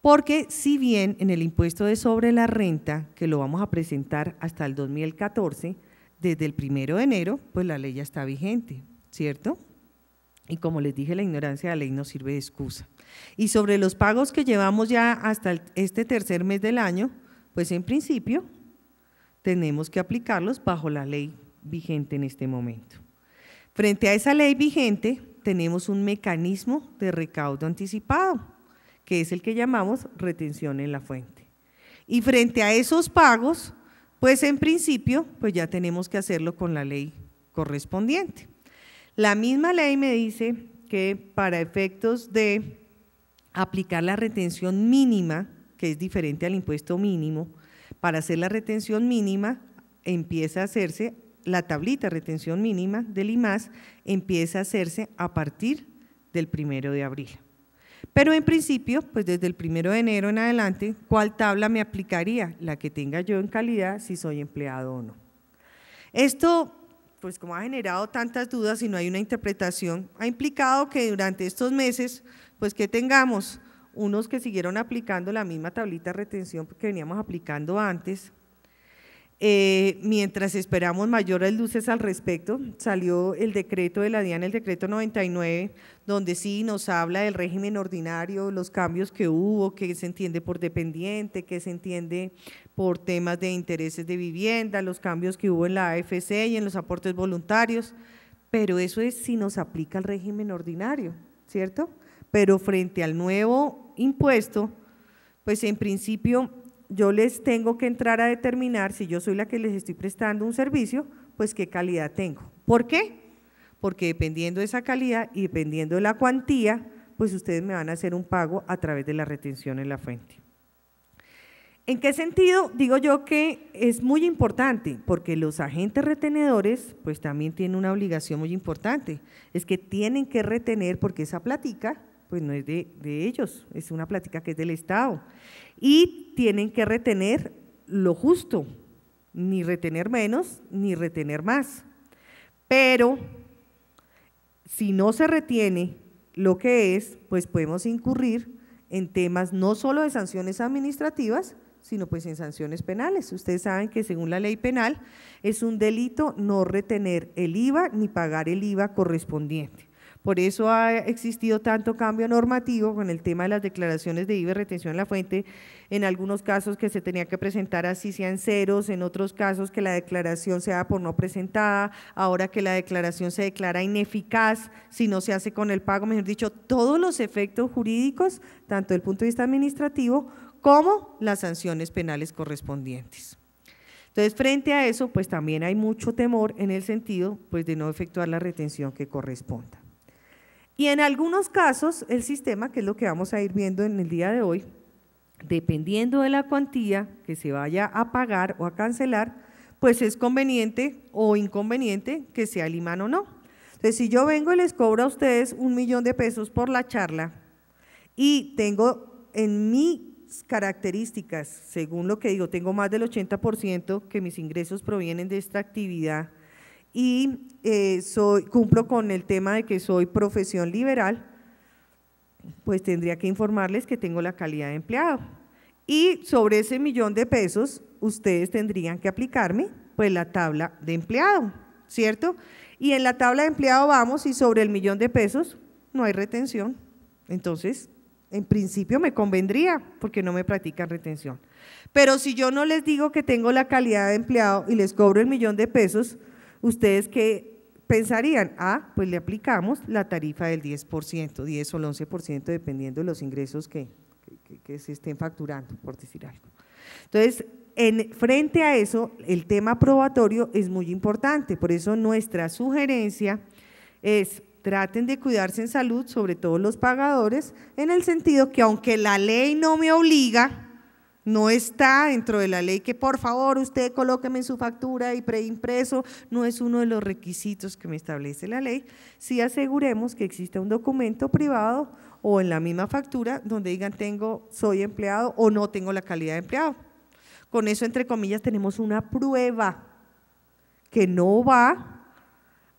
Porque si bien en el impuesto de sobre la renta, que lo vamos a presentar hasta el 2014, desde el 1 de enero, pues la ley ya está vigente, ¿cierto? Y como les dije, la ignorancia de la ley no sirve de excusa. Y sobre los pagos que llevamos ya hasta este tercer mes del año, pues en principio tenemos que aplicarlos bajo la ley vigente en este momento. Frente a esa ley vigente, tenemos un mecanismo de recaudo anticipado, que es el que llamamos retención en la fuente. Y frente a esos pagos, pues en principio, pues ya tenemos que hacerlo con la ley correspondiente. La misma ley me dice que para efectos de aplicar la retención mínima, que es diferente al impuesto mínimo, para hacer la retención mínima empieza a hacerse, la tablita de retención mínima del IMAS empieza a hacerse a partir del 1 de abril. Pero en principio, pues desde el 1 de enero en adelante, ¿cuál tabla me aplicaría? La que tenga yo en calidad, si soy empleado o no. Esto, pues como ha generado tantas dudas y no hay una interpretación, ha implicado que durante estos meses, pues que tengamos unos que siguieron aplicando la misma tablita de retención que veníamos aplicando antes. Mientras esperamos mayores luces al respecto, salió el decreto de la DIAN, el decreto 99, donde sí nos habla del régimen ordinario, los cambios que hubo, que se entiende por dependiente, que se entiende por temas de intereses de vivienda, los cambios que hubo en la AFC y en los aportes voluntarios, pero eso es si nos aplica el régimen ordinario, ¿cierto? Pero frente al nuevo impuesto, pues en principio yo les tengo que entrar a determinar, si yo soy la que les estoy prestando un servicio, pues qué calidad tengo. ¿Por qué? Porque dependiendo de esa calidad y dependiendo de la cuantía, pues ustedes me van a hacer un pago a través de la retención en la fuente. ¿En qué sentido? Digo yo que es muy importante, porque los agentes retenedores pues también tienen una obligación muy importante, es que tienen que retener, porque esa plática pues no es de ellos, es una plática que es del Estado, y tienen que retener lo justo, ni retener menos, ni retener más. Pero si no se retiene lo que es, pues podemos incurrir en temas no solo de sanciones administrativas, sino pues en sanciones penales. Ustedes saben que según la ley penal es un delito no retener el IVA ni pagar el IVA correspondiente. Por eso ha existido tanto cambio normativo con el tema de las declaraciones de IVA y retención en la fuente, en algunos casos que se tenía que presentar así sean ceros, en otros casos que la declaración sea por no presentada, ahora que la declaración se declara ineficaz si no se hace con el pago, mejor dicho, todos los efectos jurídicos, tanto desde el punto de vista administrativo como las sanciones penales correspondientes. Entonces, frente a eso, pues también hay mucho temor en el sentido pues, de no efectuar la retención que corresponda. Y en algunos casos, el sistema, que es lo que vamos a ir viendo en el día de hoy, dependiendo de la cuantía que se vaya a pagar o a cancelar, pues es conveniente o inconveniente que sea el imán o no. Entonces, si yo vengo y les cobro a ustedes 1 millón de pesos por la charla y tengo en mis características, según lo que digo, tengo más del 80% que mis ingresos provienen de esta actividad y cumplo con el tema de que soy profesión liberal, pues tendría que informarles que tengo la calidad de empleado. Y sobre ese 1 millón de pesos, ustedes tendrían que aplicarme pues la tabla de empleado, ¿cierto? Y en la tabla de empleado vamos y sobre el 1 millón de pesos no hay retención. Entonces, en principio me convendría porque no me practican retención. Pero si yo no les digo que tengo la calidad de empleado y les cobro el 1 millón de pesos, ¿ustedes qué pensarían? Pues le aplicamos la tarifa del 10%, 10 o el 11%, dependiendo de los ingresos que se estén facturando, por decir algo. Entonces, frente a eso, el tema probatorio es muy importante, por eso nuestra sugerencia es traten de cuidarse en salud, sobre todo los pagadores, en el sentido que aunque la ley no me obliga, no está dentro de la ley que por favor usted colóqueme en su factura y preimpreso, no es uno de los requisitos que me establece la ley, sí aseguremos que exista un documento privado o en la misma factura donde digan soy empleado o no tengo la calidad de empleado. Con eso, entre comillas, tenemos una prueba que no va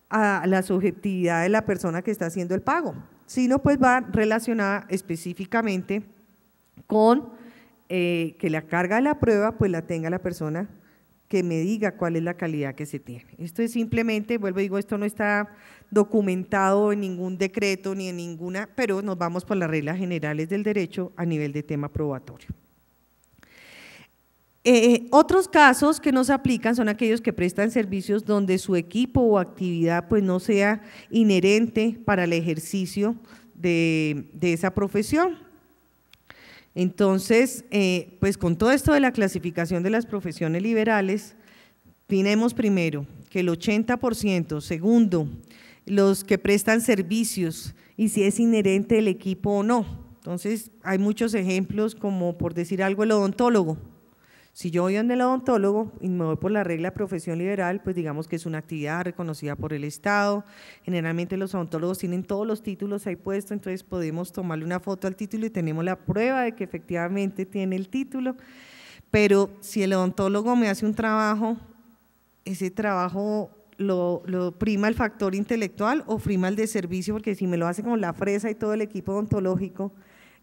a la subjetividad de la persona que está haciendo el pago, sino pues va relacionada específicamente con que la carga de la prueba pues la tenga la persona que me diga cuál es la calidad que se tiene. Esto es simplemente, vuelvo y digo, esto no está documentado en ningún decreto ni en ninguna, pero nos vamos por las reglas generales del derecho a nivel de tema probatorio. Otros casos que nos aplican son aquellos que prestan servicios donde su equipo o actividad pues no sea inherente para el ejercicio de esa profesión. Entonces, pues con todo esto de la clasificación de las profesiones liberales, tenemos primero que el 80%, segundo, los que prestan servicios y si es inherente el equipo o no. Entonces, hay muchos ejemplos como por decir algo el odontólogo. Si yo voy donde el odontólogo y me voy por la regla de profesión liberal, pues digamos que es una actividad reconocida por el Estado. Generalmente los odontólogos tienen todos los títulos ahí puestos, entonces podemos tomarle una foto al título y tenemos la prueba de que efectivamente tiene el título. Pero si el odontólogo me hace un trabajo, ese trabajo lo prima el factor intelectual o prima el de servicio, porque si me lo hace con la fresa y todo el equipo odontológico,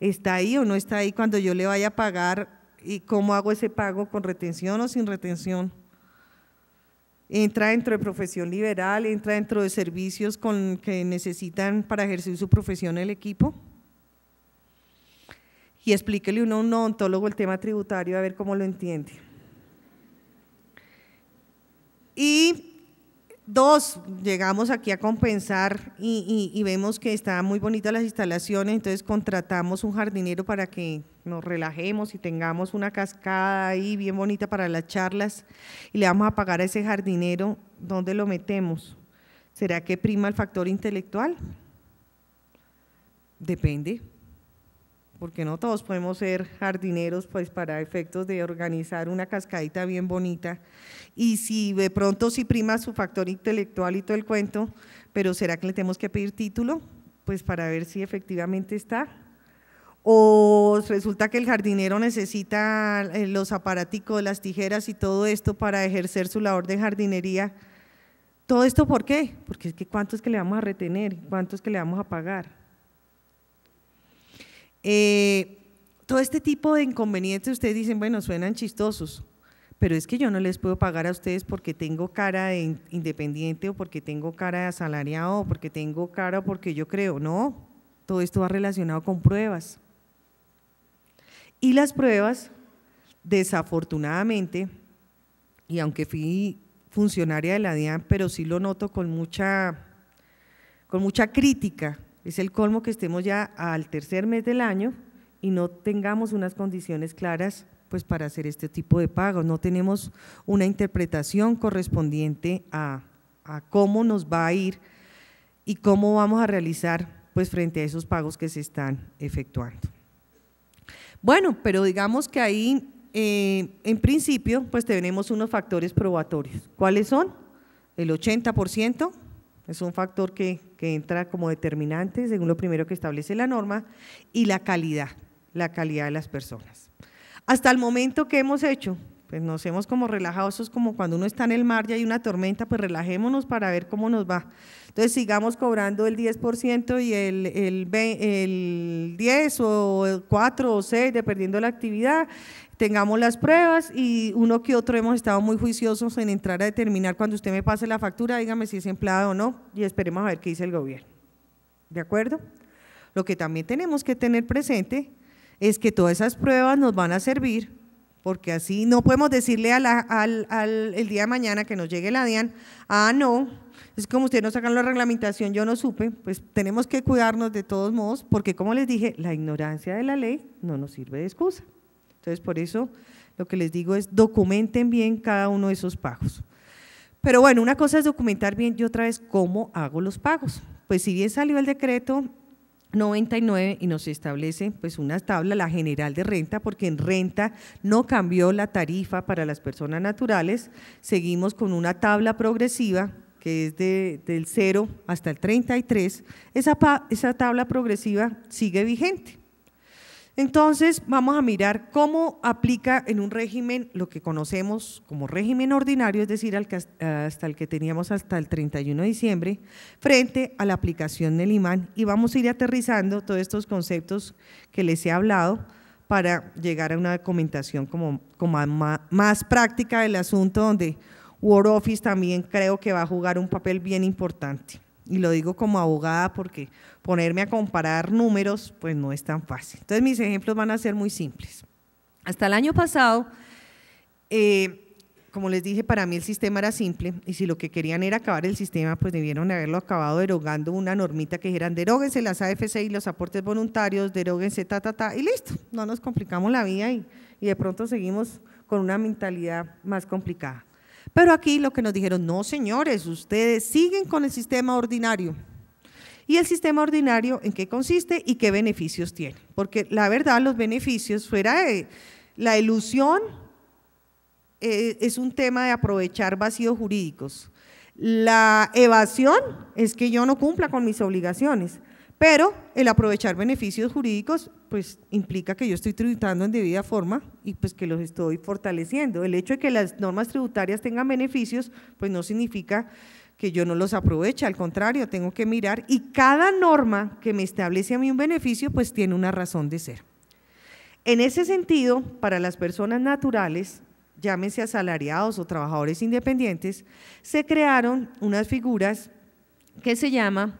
¿está ahí o no está ahí cuando yo le vaya a pagar? ¿Y cómo hago ese pago? ¿Con retención o sin retención? ¿Entra dentro de profesión liberal? ¿Entra dentro de servicios que necesitan para ejercer su profesión el equipo? Y explíquele uno a un odontólogo el tema tributario a ver cómo lo entiende. Y dos, llegamos aquí a compensar y vemos que están muy bonitas las instalaciones, entonces contratamos un jardinero para que nos relajemos y tengamos una cascada ahí bien bonita para las charlas y le vamos a pagar a ese jardinero. ¿Dónde lo metemos? ¿Será que prima el factor intelectual? Depende, porque no todos podemos ser jardineros pues para efectos de organizar una cascadita bien bonita. Y si de pronto sí prima su factor intelectual y todo el cuento, pero ¿será que le tenemos que pedir título? Pues para ver si efectivamente está. O resulta que el jardinero necesita los aparaticos, las tijeras y todo esto para ejercer su labor de jardinería. ¿Todo esto por qué? Porque es que ¿cuánto es que le vamos a retener? ¿Cuánto es que le vamos a pagar? Entonces todo este tipo de inconvenientes ustedes dicen, bueno, suenan chistosos, pero es que yo no les puedo pagar a ustedes porque tengo cara de independiente o porque tengo cara de asalariado o porque tengo cara o porque yo creo, no, todo esto va relacionado con pruebas. Y las pruebas, desafortunadamente, y aunque fui funcionaria de la DIAN, pero sí lo noto con mucha crítica, es el colmo que estemos ya al tercer mes del año y no tengamos unas condiciones claras pues para hacer este tipo de pagos, no tenemos una interpretación correspondiente a cómo nos va a ir y cómo vamos a realizar pues frente a esos pagos que se están efectuando. Bueno, pero digamos que ahí en principio pues tenemos unos factores probatorios. ¿Cuáles son? El 80% es un factor que entra como determinante según lo primero que establece la norma, y la calidad de las personas. Hasta el momento, ¿qué hemos hecho? Pues nos hemos como relajado, eso es como cuando uno está en el mar y hay una tormenta, pues relajémonos para ver cómo nos va. Entonces sigamos cobrando el 10% y el 10 o el 4 o 6, dependiendo de la actividad, tengamos las pruebas y uno que otro hemos estado muy juiciosos en entrar a determinar cuando usted me pase la factura, dígame si es empleado o no y esperemos a ver qué dice el gobierno. ¿De acuerdo? Lo que también tenemos que tener presente es que todas esas pruebas nos van a servir, porque así no podemos decirle el día de mañana que nos llegue la DIAN, no, es como ustedes no sacan la reglamentación, yo no supe, pues tenemos que cuidarnos de todos modos, porque como les dije, la ignorancia de la ley no nos sirve de excusa. Entonces, por eso lo que les digo es documenten bien cada uno de esos pagos. Pero bueno, una cosa es documentar bien y otra es cómo hago los pagos. Pues si bien salió el decreto 99 y nos establece pues una tabla, la general de renta, porque en renta no cambió la tarifa para las personas naturales, seguimos con una tabla progresiva que es del 0 hasta el 33, esa tabla progresiva sigue vigente. Entonces vamos a mirar cómo aplica en un régimen lo que conocemos como régimen ordinario, es decir, hasta el que teníamos hasta el 31 de diciembre, frente a la aplicación del imán, y vamos a ir aterrizando todos estos conceptos que les he hablado para llegar a una documentación como más práctica del asunto, donde Word Office también creo que va a jugar un papel bien importante. Y lo digo como abogada porque ponerme a comparar números pues no es tan fácil. Entonces mis ejemplos van a ser muy simples. Hasta el año pasado, como les dije, para mí el sistema era simple y si lo que querían era acabar el sistema, pues debieron haberlo acabado derogando una normita que dijeran deróguense las AFC y los aportes voluntarios, deróguense y listo, no nos complicamos la vida y de pronto seguimos con una mentalidad más complicada. Pero aquí lo que nos dijeron, no señores, ustedes siguen con el sistema ordinario. ¿Y el sistema ordinario en qué consiste y qué beneficios tiene? Porque la verdad los beneficios, fuera de la ilusión, es un tema de aprovechar vacíos jurídicos. La evasión es que yo no cumpla con mis obligaciones, pero el aprovechar beneficios jurídicos pues implica que yo estoy tributando en debida forma y pues que los estoy fortaleciendo. El hecho de que las normas tributarias tengan beneficios pues no significa que yo no los aproveche, al contrario, tengo que mirar y cada norma que me establece a mí un beneficio pues tiene una razón de ser. En ese sentido, para las personas naturales, llámense asalariados o trabajadores independientes, se crearon unas figuras que se llaman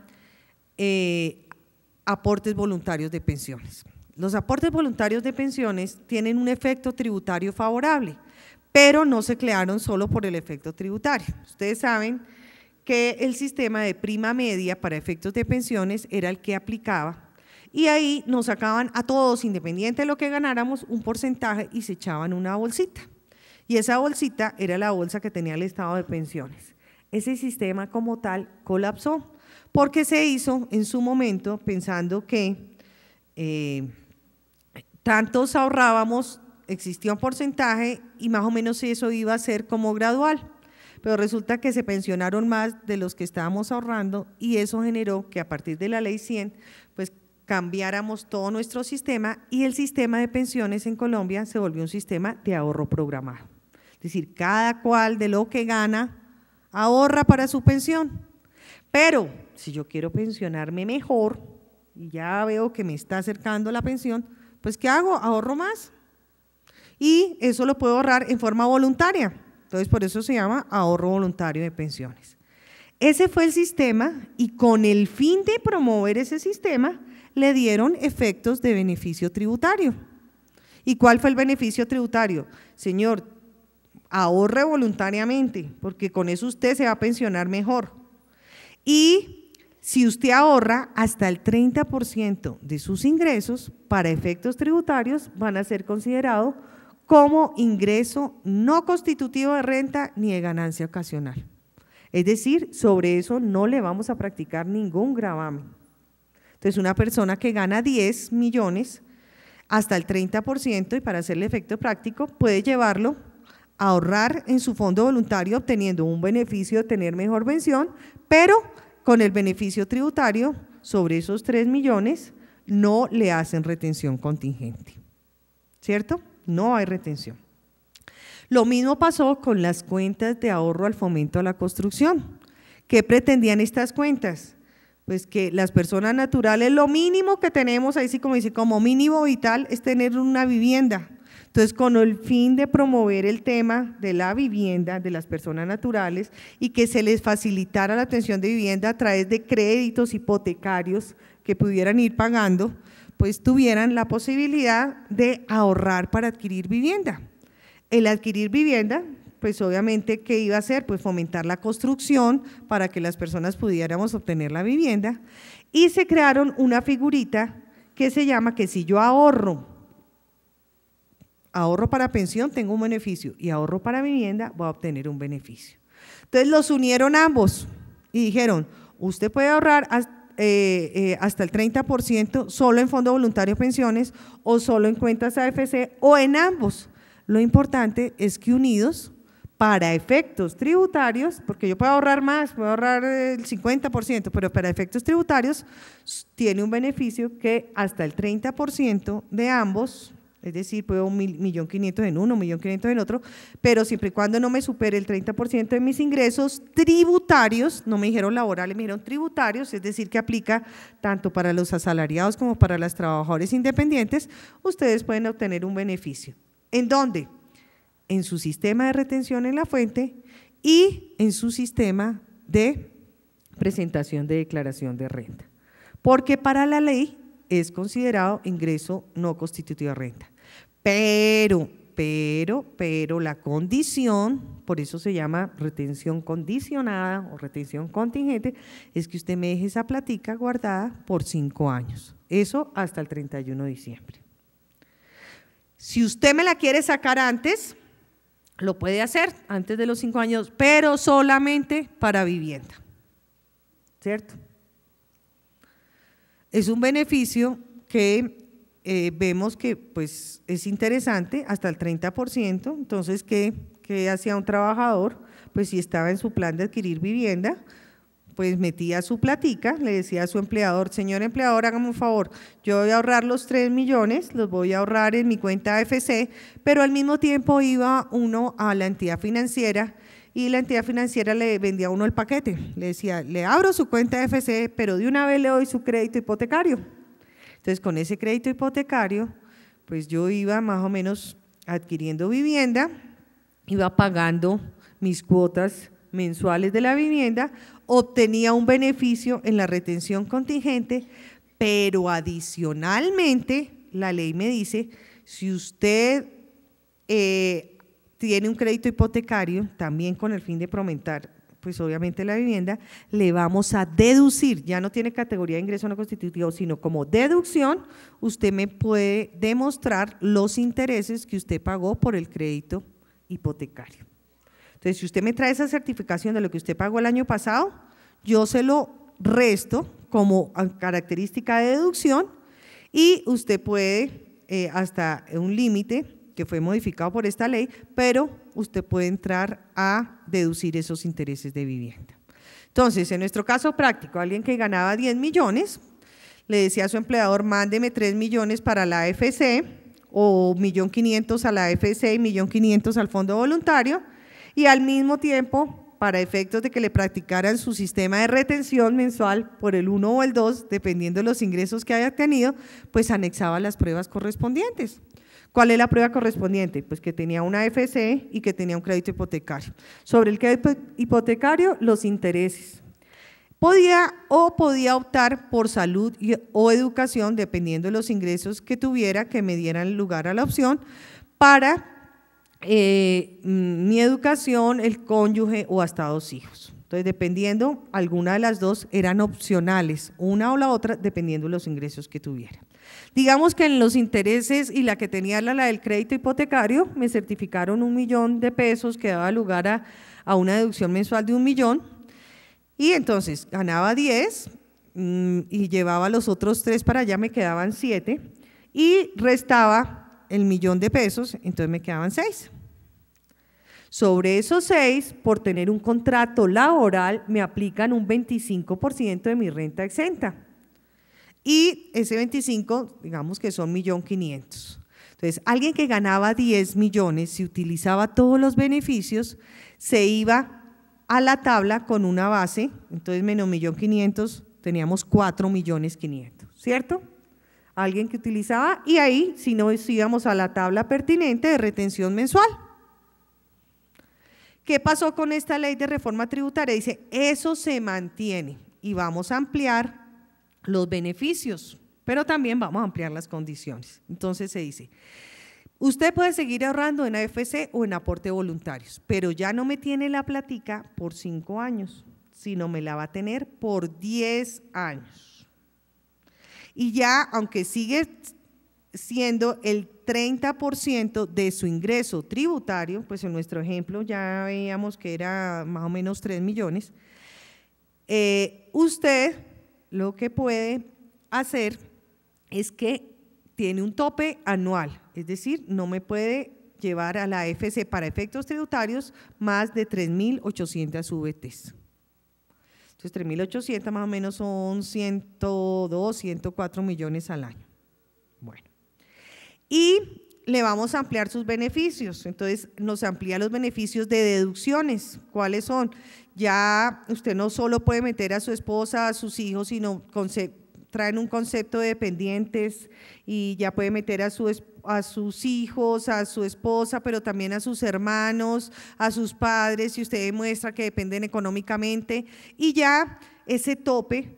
aportes voluntarios de pensiones. Los aportes voluntarios de pensiones tienen un efecto tributario favorable, pero no se crearon solo por el efecto tributario. Ustedes saben que el sistema de prima media para efectos de pensiones era el que aplicaba y ahí nos sacaban a todos, independiente de lo que ganáramos, un porcentaje y se echaban una bolsita. Y esa bolsita era la bolsa que tenía el estado de pensiones. Ese sistema como tal colapsó porque se hizo en su momento pensando que tantos ahorrábamos, existía un porcentaje y más o menos eso iba a ser como gradual, pero resulta que se pensionaron más de los que estábamos ahorrando y eso generó que a partir de la ley 100 pues cambiáramos todo nuestro sistema y el sistema de pensiones en Colombia se volvió un sistema de ahorro programado. Es decir, cada cual de lo que gana ahorra para su pensión, pero si yo quiero pensionarme mejor y ya veo que me está acercando la pensión, pues ¿qué hago? Ahorro más. Y eso lo puedo ahorrar en forma voluntaria. Entonces, por eso se llama ahorro voluntario de pensiones. Ese fue el sistema y con el fin de promover ese sistema, le dieron efectos de beneficio tributario. ¿Y cuál fue el beneficio tributario? Señor, ahorre voluntariamente, porque con eso usted se va a pensionar mejor. Y si usted ahorra hasta el 30% de sus ingresos para efectos tributarios, van a ser considerados como ingreso no constitutivo de renta ni de ganancia ocasional. Es decir, sobre eso no le vamos a practicar ningún gravamen. Entonces, una persona que gana 10 millones hasta el 30%, y para hacerle efecto práctico, puede llevarlo a ahorrar en su fondo voluntario obteniendo un beneficio de tener mejor pensión, pero con el beneficio tributario sobre esos 3 millones no le hacen retención contingente, ¿cierto? No hay retención. Lo mismo pasó con las cuentas de ahorro al fomento a la construcción. ¿Qué pretendían estas cuentas? Pues que las personas naturales, lo mínimo que tenemos, ahí sí como dice, como mínimo vital es tener una vivienda. Entonces, con el fin de promover el tema de la vivienda de las personas naturales y que se les facilitara la atención de vivienda a través de créditos hipotecarios que pudieran ir pagando, pues tuvieran la posibilidad de ahorrar para adquirir vivienda. El adquirir vivienda, pues obviamente, ¿qué iba a hacer? Pues fomentar la construcción para que las personas pudiéramos obtener la vivienda, y se crearon una figurita que se llama que si yo ahorro para pensión tengo un beneficio y ahorro para vivienda voy a obtener un beneficio. Entonces los unieron ambos y dijeron, usted puede ahorrar hasta el 30% solo en fondo voluntario pensiones o solo en cuentas AFC o en ambos. Lo importante es que unidos para efectos tributarios, porque yo puedo ahorrar más, puedo ahorrar el 50%, pero para efectos tributarios tiene un beneficio que hasta el 30% de ambos, es decir, puedo 1.500.000 en uno, 1.500.000 en otro, pero siempre y cuando no me supere el 30% de mis ingresos tributarios, no me dijeron laborales, me dijeron tributarios, es decir, que aplica tanto para los asalariados como para los trabajadores independientes, ustedes pueden obtener un beneficio. ¿En dónde? En su sistema de retención en la fuente y en su sistema de presentación de declaración de renta, porque para la ley es considerado ingreso no constitutivo de renta. Pero la condición, por eso se llama retención condicionada o retención contingente, es que usted me deje esa platica guardada por 5 años, eso hasta el 31 de diciembre. Si usted me la quiere sacar antes, lo puede hacer antes de los 5 años, pero solamente para vivienda, ¿cierto? Es un beneficio que vemos que pues, es interesante hasta el 30%, entonces ¿qué hacía un trabajador? Pues si estaba en su plan de adquirir vivienda, pues metía su platica, le decía a su empleador, señor empleador, hágame un favor, yo voy a ahorrar los 3 millones, los voy a ahorrar en mi cuenta AFC, pero al mismo tiempo iba uno a la entidad financiera y la entidad financiera le vendía a uno el paquete, le decía, le abro su cuenta AFC, pero de una vez le doy su crédito hipotecario. Entonces, con ese crédito hipotecario, pues yo iba más o menos adquiriendo vivienda, iba pagando mis cuotas mensuales de la vivienda, obtenía un beneficio en la retención contingente, pero adicionalmente la ley me dice, si usted tiene un crédito hipotecario, también con el fin de fomentar, pues obviamente la vivienda, le vamos a deducir, ya no tiene categoría de ingreso no constitutivo, sino como deducción, usted me puede demostrar los intereses que usted pagó por el crédito hipotecario. Entonces, si usted me trae esa certificación de lo que usted pagó el año pasado, yo se lo resto como característica de deducción y usted puede, hasta un límite que fue modificado por esta ley, pero usted puede entrar a deducir esos intereses de vivienda. Entonces, en nuestro caso práctico, alguien que ganaba 10 millones, le decía a su empleador, mándeme 3 millones para la AFC o 1.500.000 a la AFC y 1.500.000 al fondo voluntario, y al mismo tiempo para efectos de que le practicaran su sistema de retención mensual por el 1 o el 2, dependiendo de los ingresos que haya tenido, pues anexaba las pruebas correspondientes. ¿Cuál es la prueba correspondiente? Pues que tenía una AFC y que tenía un crédito hipotecario. Sobre el crédito hipotecario, los intereses. Podía optar por salud o educación, dependiendo de los ingresos que tuviera, que me dieran lugar a la opción para mi educación, el cónyuge o hasta 2 hijos. Entonces, dependiendo, alguna de las dos eran opcionales, una o la otra, dependiendo de los ingresos que tuviera. Digamos que en los intereses y la que tenía la del crédito hipotecario, me certificaron 1 millón de pesos que daba lugar a una deducción mensual de 1 millón, y entonces ganaba 10 y llevaba los otros 3 para allá, me quedaban 7, y restaba el 1 millón de pesos, entonces me quedaban 6. Sobre esos 6, por tener un contrato laboral, me aplican un 25% de mi renta exenta. Y ese 25, digamos que son 1.500.000. Entonces, alguien que ganaba 10 millones, si utilizaba todos los beneficios, se iba a la tabla con una base, entonces menos 1.500.000, teníamos 4.500.000, ¿cierto? Alguien que utilizaba, y ahí si nos íbamos a la tabla pertinente de retención mensual. ¿Qué pasó con esta ley de reforma tributaria? Dice, eso se mantiene y vamos a ampliar los beneficios, pero también vamos a ampliar las condiciones. Entonces se dice, usted puede seguir ahorrando en AFC o en aporte voluntarios, pero ya no me tiene la platica por 5 años, sino me la va a tener por 10 años. Y ya, aunque sigue siendo el 30% de su ingreso tributario, pues en nuestro ejemplo ya veíamos que era más o menos 3 millones, usted lo que puede hacer es que tiene un tope anual, es decir, no me puede llevar a la AFC para efectos tributarios más de 3.800 VTs. Entonces, 3.800 más o menos son 102, 104 millones al año. Bueno, y le vamos a ampliar sus beneficios. Entonces, nos amplía los beneficios de deducciones. ¿Cuáles son? Ya usted no solo puede meter a su esposa, a sus hijos, sino traen un concepto de dependientes y ya puede meter a sus hijos, a su esposa, pero también a sus hermanos, a sus padres, si usted demuestra que dependen económicamente, y ya ese tope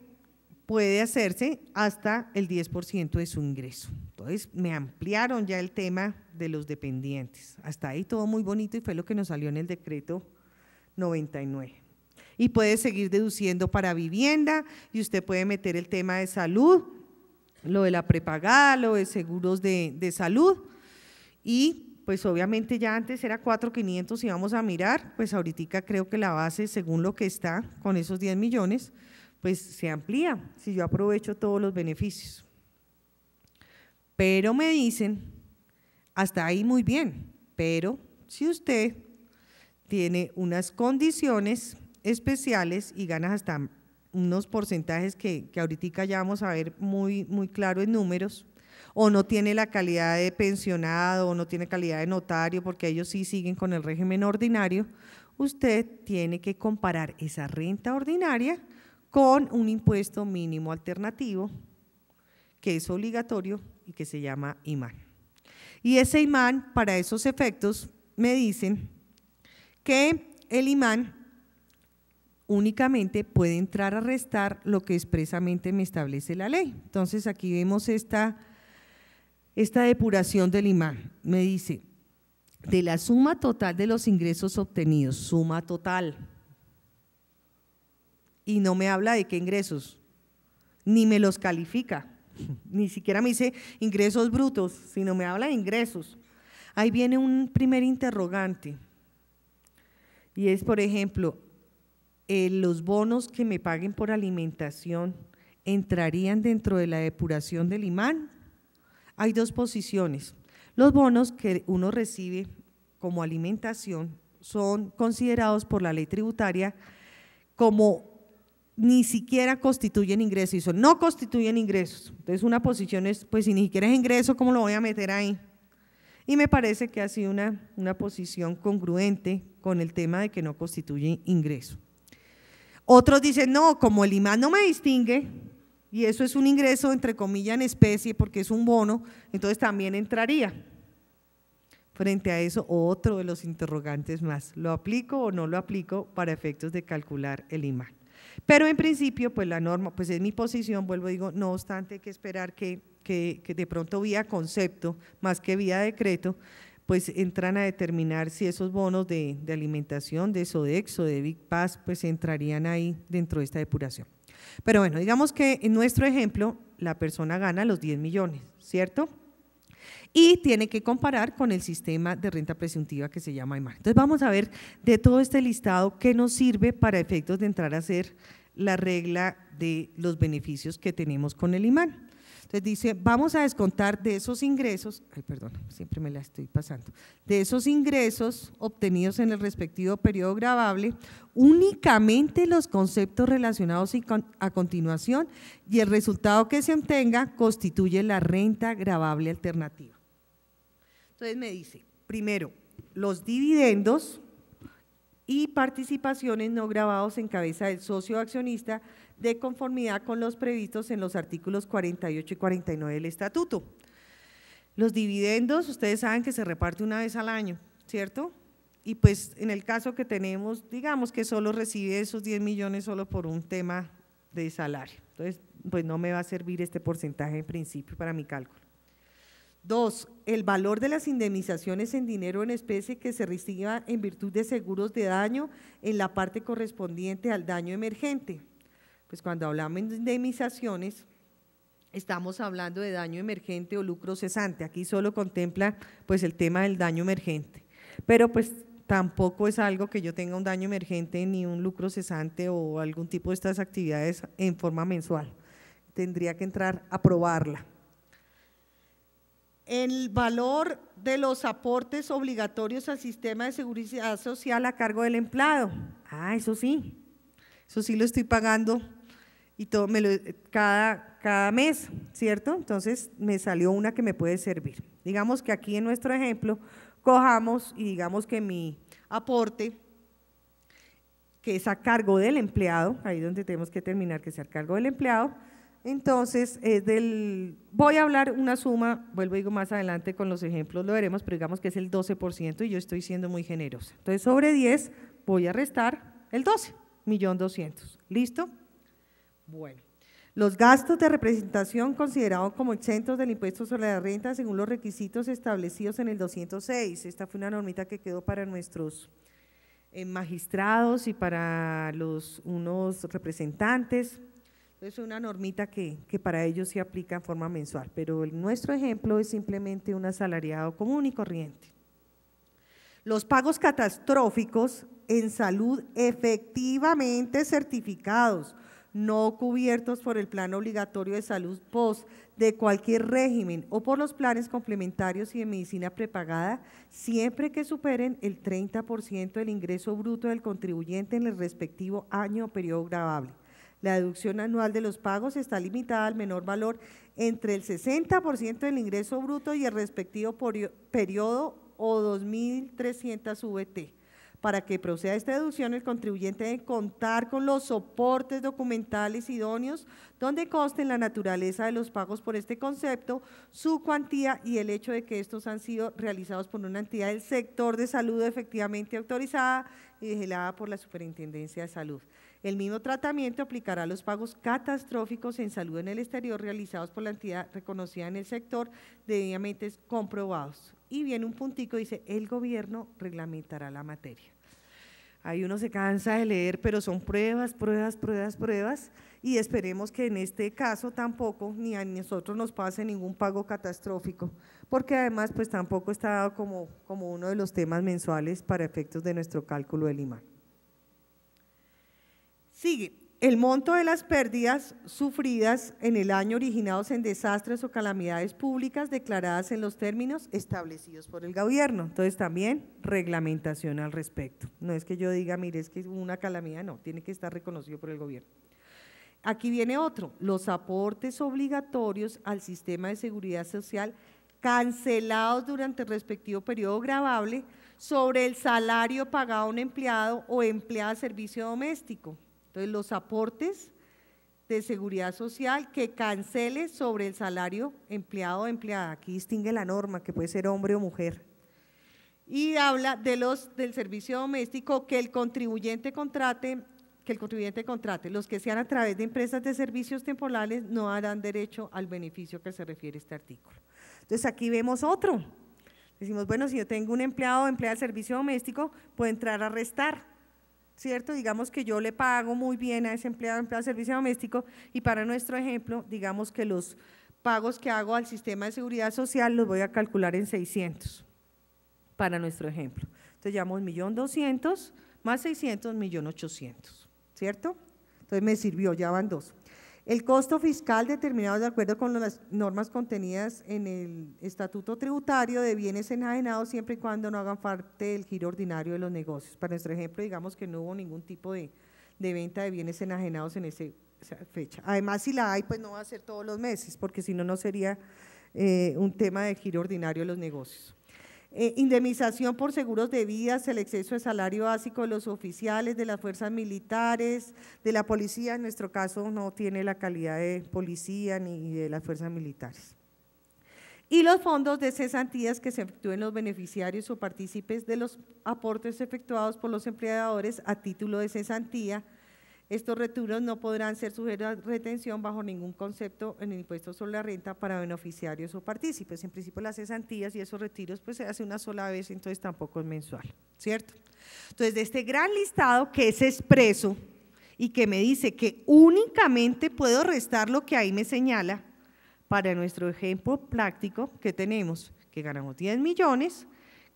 puede hacerse hasta el 10% de su ingreso. Entonces, me ampliaron ya el tema de los dependientes. Hasta ahí todo muy bonito y fue lo que nos salió en el decreto 99. Y puede seguir deduciendo para vivienda y usted puede meter el tema de salud, lo de la prepagada, lo de seguros de salud, y pues obviamente ya antes era 4.500 si vamos a mirar, pues ahorita creo que la base según lo que está con esos 10 millones, pues se amplía si yo aprovecho todos los beneficios. Pero me dicen, hasta ahí muy bien, pero si usted tiene unas condiciones especiales y ganas hasta unos porcentajes que ahorita ya vamos a ver muy claro en números, o no tiene la calidad de pensionado o no tiene calidad de notario, porque ellos sí siguen con el régimen ordinario, usted tiene que comparar esa renta ordinaria con un impuesto mínimo alternativo que es obligatorio y que se llama IMAN. Y ese IMAN, para esos efectos, me dicen que el IMAN únicamente puede entrar a restar lo que expresamente me establece la ley. Entonces aquí vemos esta depuración del IMAN. Me dice, de la suma total de los ingresos obtenidos, suma total, y no me habla de qué ingresos, ni me los califica, ni siquiera me dice ingresos brutos, sino me habla de ingresos. Ahí viene un primer interrogante, y es, por ejemplo, los bonos que me paguen por alimentación, ¿entrarían dentro de la depuración del IMAN? Hay dos posiciones. Los bonos que uno recibe como alimentación son considerados por la ley tributaria como ni siquiera constituyen ingresos, y son no constituyen ingresos. Entonces una posición es, pues si ni siquiera es ingreso, ¿cómo lo voy a meter ahí? Y me parece que ha sido una posición congruente con el tema de que no constituye ingreso. Otros dicen, no, como el IMAN no me distingue, y eso es un ingreso entre comillas en especie porque es un bono, entonces también entraría. Frente a eso, otro de los interrogantes más, ¿lo aplico o no lo aplico para efectos de calcular el IMAN? Pero en principio, pues la norma, pues es mi posición, vuelvo y digo, no obstante hay que esperar que de pronto vía concepto, más que vía decreto, pues entran a determinar si esos bonos de alimentación, de Sodexo, de Big Pass, pues entrarían ahí dentro de esta depuración. Pero bueno, digamos que en nuestro ejemplo, la persona gana los 10 millones, ¿cierto? Y tiene que comparar con el sistema de renta presuntiva que se llama IMAN. Entonces vamos a ver de todo este listado qué nos sirve para efectos de entrar a hacer la regla de los beneficios que tenemos con el IMAN. Entonces dice, vamos a descontar de esos ingresos, siempre me la estoy pasando, de esos ingresos obtenidos en el respectivo periodo gravable, únicamente los conceptos relacionados a continuación y el resultado que se obtenga constituye la renta gravable alternativa. Entonces me dice, primero, los dividendos y participaciones no gravados en cabeza del socio accionista de conformidad con los previstos en los artículos 48 y 49 del estatuto. Los dividendos, ustedes saben que se reparte una vez al año, ¿cierto? Y pues en el caso que tenemos, digamos que solo recibe esos 10 millones solo por un tema de salario. Entonces, pues no me va a servir este porcentaje en principio para mi cálculo. 2, el valor de las indemnizaciones en dinero en especie que se reciba en virtud de seguros de daño en la parte correspondiente al daño emergente. Pues cuando hablamos de indemnizaciones, estamos hablando de daño emergente o lucro cesante. Aquí solo contempla pues el tema del daño emergente, pero pues tampoco es algo que yo tenga un daño emergente ni un lucro cesante o algún tipo de estas actividades en forma mensual. Tendría que entrar a probarla. El valor de los aportes obligatorios al sistema de seguridad social a cargo del empleado. Eso sí lo estoy pagando y todo cada mes, ¿cierto? Entonces me salió una que me puede servir. Digamos que aquí en nuestro ejemplo cojamos y digamos que mi aporte, que es a cargo del empleado, ahí donde tenemos que terminar que sea a cargo del empleado, entonces voy a hablar una suma, vuelvo y digo más adelante con los ejemplos lo veremos, pero digamos que es el 12% y yo estoy siendo muy generosa. Entonces sobre 10 voy a restar el 12, 1.200.000, ¿listo? Bueno, los gastos de representación considerados como exentos del impuesto sobre la renta según los requisitos establecidos en el 206, esta fue una normita que quedó para nuestros magistrados y para unos representantes. Es una normita que para ellos se aplica en forma mensual, pero nuestro ejemplo es simplemente un asalariado común y corriente. Los pagos catastróficos en salud efectivamente certificados, no cubiertos por el plan obligatorio de salud POS de cualquier régimen o por los planes complementarios y de medicina prepagada, siempre que superen el 30% del ingreso bruto del contribuyente en el respectivo año o periodo gravable. La deducción anual de los pagos está limitada al menor valor entre el 60% del ingreso bruto y el respectivo periodo o 2.300 VT. Para que proceda esta deducción, el contribuyente debe contar con los soportes documentales idóneos donde consten la naturaleza de los pagos por este concepto, su cuantía y el hecho de que estos han sido realizados por una entidad del sector de salud efectivamente autorizada y vigilada por la Superintendencia de Salud. El mismo tratamiento aplicará a los pagos catastróficos en salud en el exterior realizados por la entidad reconocida en el sector debidamente comprobados. Y viene un puntico, dice, el gobierno reglamentará la materia. Ahí uno se cansa de leer, pero son pruebas, y esperemos que en este caso tampoco, ni a nosotros nos pase ningún pago catastrófico, porque además pues tampoco está dado como uno de los temas mensuales para efectos de nuestro cálculo del IMAN. Sigue, el monto de las pérdidas sufridas en el año originados en desastres o calamidades públicas declaradas en los términos establecidos por el gobierno. Entonces también reglamentación al respecto. No es que yo diga, mire, es que hubo una calamidad, no, tiene que estar reconocido por el gobierno. Aquí viene otro, los aportes obligatorios al sistema de seguridad social cancelados durante el respectivo periodo gravable sobre el salario pagado a un empleado o empleada de servicio doméstico. Entonces, los aportes de seguridad social que cancele sobre el salario empleado o empleada. Aquí distingue la norma, que puede ser hombre o mujer. Y habla de del servicio doméstico que el contribuyente contrate. Los que sean a través de empresas de servicios temporales no harán derecho al beneficio que se refiere este artículo. Entonces, aquí vemos otro. Decimos, bueno, si yo tengo un empleado o empleada de servicio doméstico, puede entrar a restar, ¿cierto? Digamos que yo le pago muy bien a ese empleado o empleada de servicio doméstico y para nuestro ejemplo, digamos que los pagos que hago al sistema de seguridad social los voy a calcular en 600, para nuestro ejemplo. Entonces, llamamos 1.200.000 más 600, 1.800.000, ¿cierto? Entonces, me sirvió, ya van dos. El costo fiscal determinado de acuerdo con las normas contenidas en el Estatuto Tributario de bienes enajenados siempre y cuando no hagan parte del giro ordinario de los negocios. Para nuestro ejemplo, digamos que no hubo ningún tipo de venta de bienes enajenados en esa fecha. Además, si la hay, pues no va a ser todos los meses, porque si no, no sería un tema de giro ordinario de los negocios. Indemnización por seguros de vidas, el exceso de salario básico de los oficiales, de las fuerzas militares, de la policía, en nuestro caso no tiene la calidad de policía ni de las fuerzas militares. Y los fondos de cesantías que se efectúen los beneficiarios o partícipes de los aportes efectuados por los empleadores a título de cesantía. Estos retiros no podrán ser sujetos a retención bajo ningún concepto en el impuesto sobre la renta para beneficiarios o partícipes. En principio, las cesantías y esos retiros pues se hace una sola vez, entonces tampoco es mensual, ¿cierto? Entonces, de este gran listado que es expreso y que me dice que únicamente puedo restar lo que ahí me señala, para nuestro ejemplo práctico que tenemos, que ganamos 10 millones,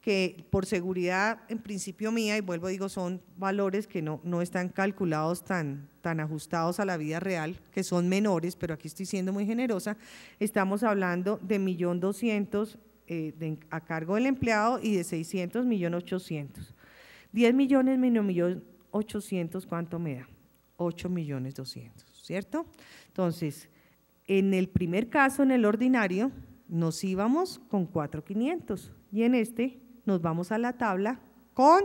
que por seguridad en principio mía, y vuelvo digo, son valores que no están calculados tan ajustados a la vida real, que son menores, pero aquí estoy siendo muy generosa, estamos hablando de 1.200.000 a cargo del empleado y de 600, 1.800.000. 10 millones menos 1.800.000, ¿cuánto me da? 8.200.000, ¿cierto? Entonces, en el primer caso, en el ordinario, nos íbamos con 4.500 y en este nos vamos a la tabla con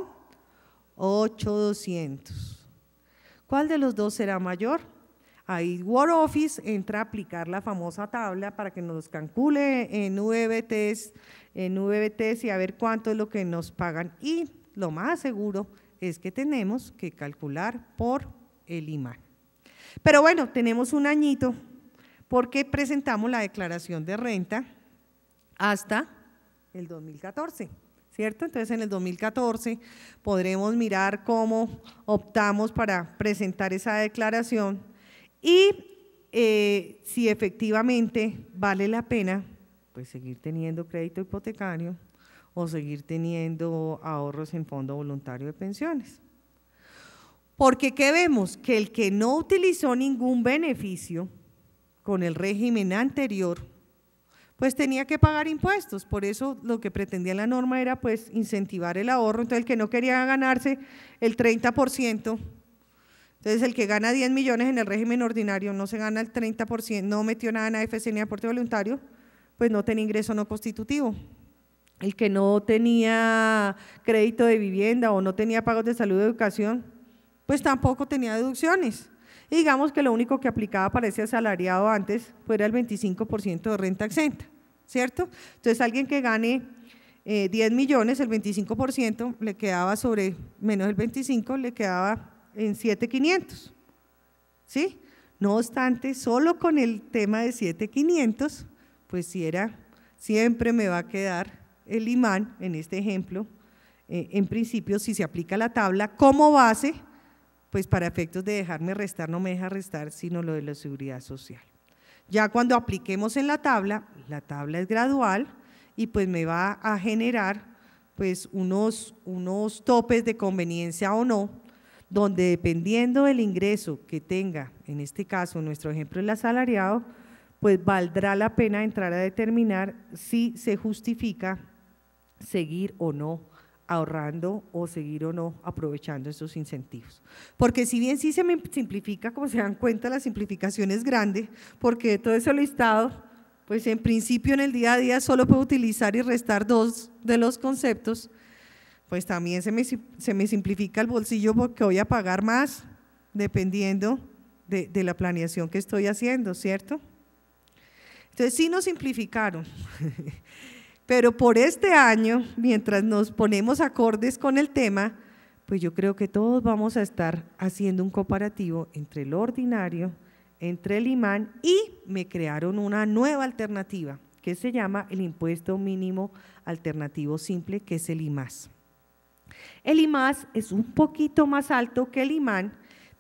8.200. ¿Cuál de los dos será mayor? Ahí WordOffice entra a aplicar la famosa tabla para que nos calcule en VBTs y a ver cuánto es lo que nos pagan. Y lo más seguro es que tenemos que calcular por el IMAN. Pero bueno, tenemos un añito porque presentamos la declaración de renta hasta el 2014. ¿Cierto? Entonces, en el 2014 podremos mirar cómo optamos para presentar esa declaración y si efectivamente vale la pena pues seguir teniendo crédito hipotecario o seguir teniendo ahorros en fondo voluntario de pensiones. Porque ¿qué vemos? Que el que no utilizó ningún beneficio con el régimen anterior pues tenía que pagar impuestos, por eso lo que pretendía la norma era pues incentivar el ahorro. Entonces el que no quería ganarse el 30%, entonces el que gana 10 millones en el régimen ordinario no se gana el 30%, no metió nada en AFC ni aporte voluntario, pues no tenía ingreso no constitutivo. El que no tenía crédito de vivienda o no tenía pagos de salud y educación, pues tampoco tenía deducciones. Y digamos que lo único que aplicaba para ese asalariado antes fuera el 25% de renta exenta, ¿cierto? Entonces, alguien que gane 10 millones, el 25% le quedaba sobre menos el 25%, le quedaba en 7.500, ¿sí? No obstante, solo con el tema de 7.500, pues siempre me va a quedar el IMAN, en este ejemplo, en principio, si se aplica la tabla como base, pues para efectos de dejarme restar, no me deja restar, sino lo de la seguridad social. Ya cuando apliquemos en la tabla es gradual y pues me va a generar pues unos topes de conveniencia o no, donde dependiendo del ingreso que tenga, en este caso, en nuestro ejemplo el asalariado, pues valdrá la pena entrar a determinar si se justifica seguir o no ahorrando o seguir o no aprovechando esos incentivos. Porque si bien sí se me simplifica, como se dan cuenta, la simplificación es grande, porque todo ese listado pues en principio en el día a día solo puedo utilizar y restar 2 de los conceptos, pues también se me simplifica el bolsillo porque voy a pagar más dependiendo de la planeación que estoy haciendo, ¿cierto? Entonces sí nos simplificaron, pero por este año, mientras nos ponemos acordes con el tema, pues yo creo que todos vamos a estar haciendo un comparativo entre lo ordinario, entre el IMAN, y me crearon una nueva alternativa que se llama el impuesto mínimo alternativo simple, que es el IMAS. El IMAS es un poquito más alto que el IMAN,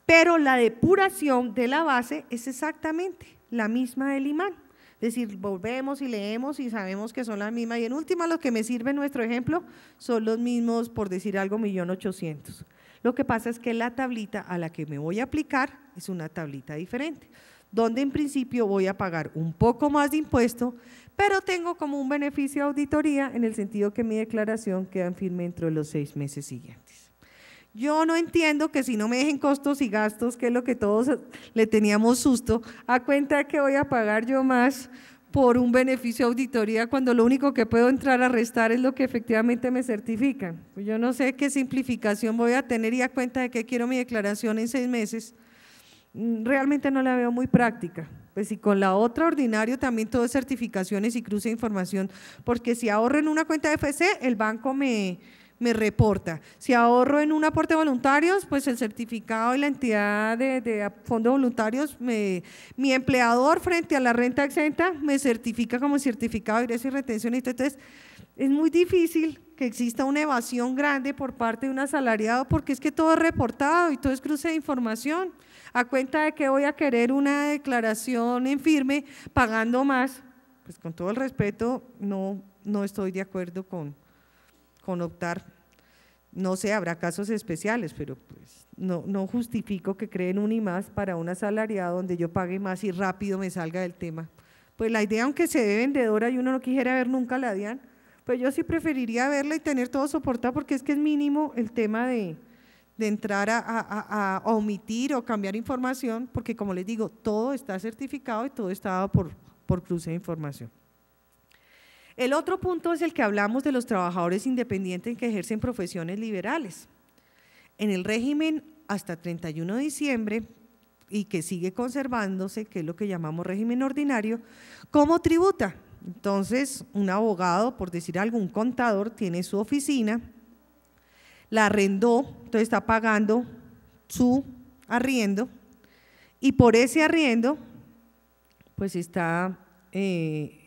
pero la depuración de la base es exactamente la misma del IMAN. Es decir, volvemos y leemos y sabemos que son las mismas, y en última lo que me sirve en nuestro ejemplo son los mismos, por decir algo, 1.800.000. Lo que pasa es que la tablita a la que me voy a aplicar es una tablita diferente, donde en principio voy a pagar un poco más de impuesto, pero tengo como un beneficio de auditoría en el sentido que mi declaración queda en firme dentro de los 6 meses siguientes. Yo no entiendo que si no me dejen costos y gastos, que es lo que todos le teníamos susto, a cuenta de que voy a pagar yo más por un beneficio de auditoría cuando lo único que puedo entrar a restar es lo que efectivamente me certifican. Pues yo no sé qué simplificación voy a tener y a cuenta de que quiero mi declaración en 6 meses, realmente no la veo muy práctica. Pues si con la otra ordinario también todo es certificaciones y cruce de información, porque si ahorro en una cuenta de FC, el banco me reporta. Si ahorro en un aporte de voluntarios, pues el certificado y la entidad de fondos voluntarios, mi empleador frente a la renta exenta me certifica como certificado de ingreso y retención. Entonces, es muy difícil que exista una evasión grande por parte de un asalariado, porque es que todo es reportado y todo es cruce de información. A cuenta de que voy a querer una declaración en firme pagando más, pues con todo el respeto, no estoy de acuerdo con optar. No sé, habrá casos especiales, pero pues no justifico que creen un IMAS para un asalariado donde yo pague más y rápido me salga del tema. Pues la idea, aunque se ve vendedora y uno no quisiera ver nunca la DIAN, pues yo sí preferiría verla y tener todo soportado, porque es que es mínimo el tema de entrar a omitir o cambiar información, porque como les digo, todo está certificado y todo está dado por cruce de información. El otro punto es el que hablamos de los trabajadores independientes que ejercen profesiones liberales. En el régimen hasta 31 de diciembre y que sigue conservándose, que es lo que llamamos régimen ordinario, ¿cómo tributa? Entonces, un abogado, por decir algo, un contador, tiene su oficina, la arrendó, entonces está pagando su arriendo, y por ese arriendo, pues está…